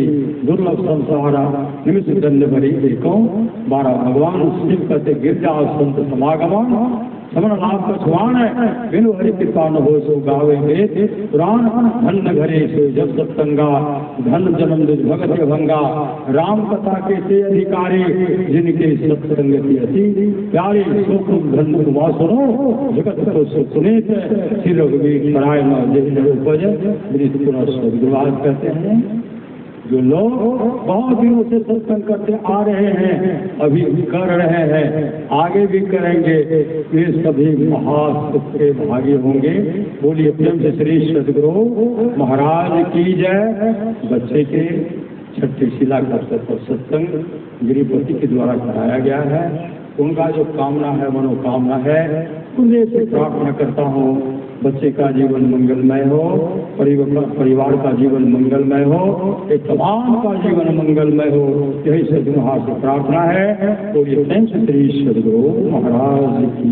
दुर्लभ संसारा निमिष दंड भरी देखो 12 भगवान शिव कहते गिरजा संत समागमन समन लाभ का छुआन है बिनु हरि कृपा न हो सो गावे वेद पुराण धन घरे सो जब सत्संगा धन जन्म दुज भगत भंगा राम कथा के ते अधिकारी जिनके सत्संगति अति प्यारे सो धन वासुनो जगत को सुनीत श्री रघुवीर पराय न उपज गुरुवाद कहते हैं। जो लोग बहुत दिनों से सत्संग करते आ रहे हैं अभी कर रहे हैं आगे भी करेंगे वे सभी महासुख के भागी होंगे। बोलिए प्रेम से श्री सदगुरु महाराज की जय। बच्चे के छठी शिला का सत्संग गिरिपति के द्वारा कराया गया है। उनका जो कामना है मनोकामना है उन्हें से प्रार्थना करता हूँ बच्चे का जीवन मंगलमय हो, परिवार का जीवन मंगलमय हो, एक तमाम का जीवन मंगलमय हो, यही सदगुरु से प्रार्थना है। तो ये प्रेम से श्री सदगुरु महाराज की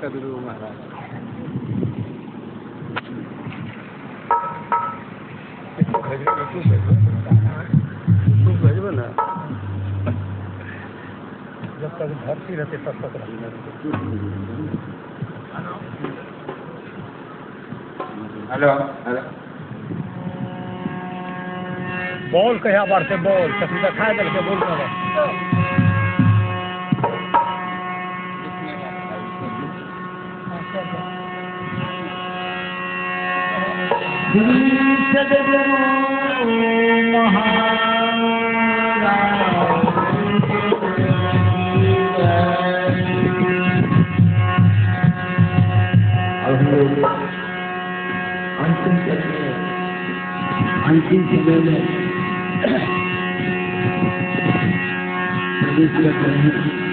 सदगुरु महाराज जब तक धरती रहते तब तक हेलो हेलो बॉल कहिया बढ़ते बॉल कभी दिखाए दल के बोल अंतिम समय में प्रवेश कर रहे हैं।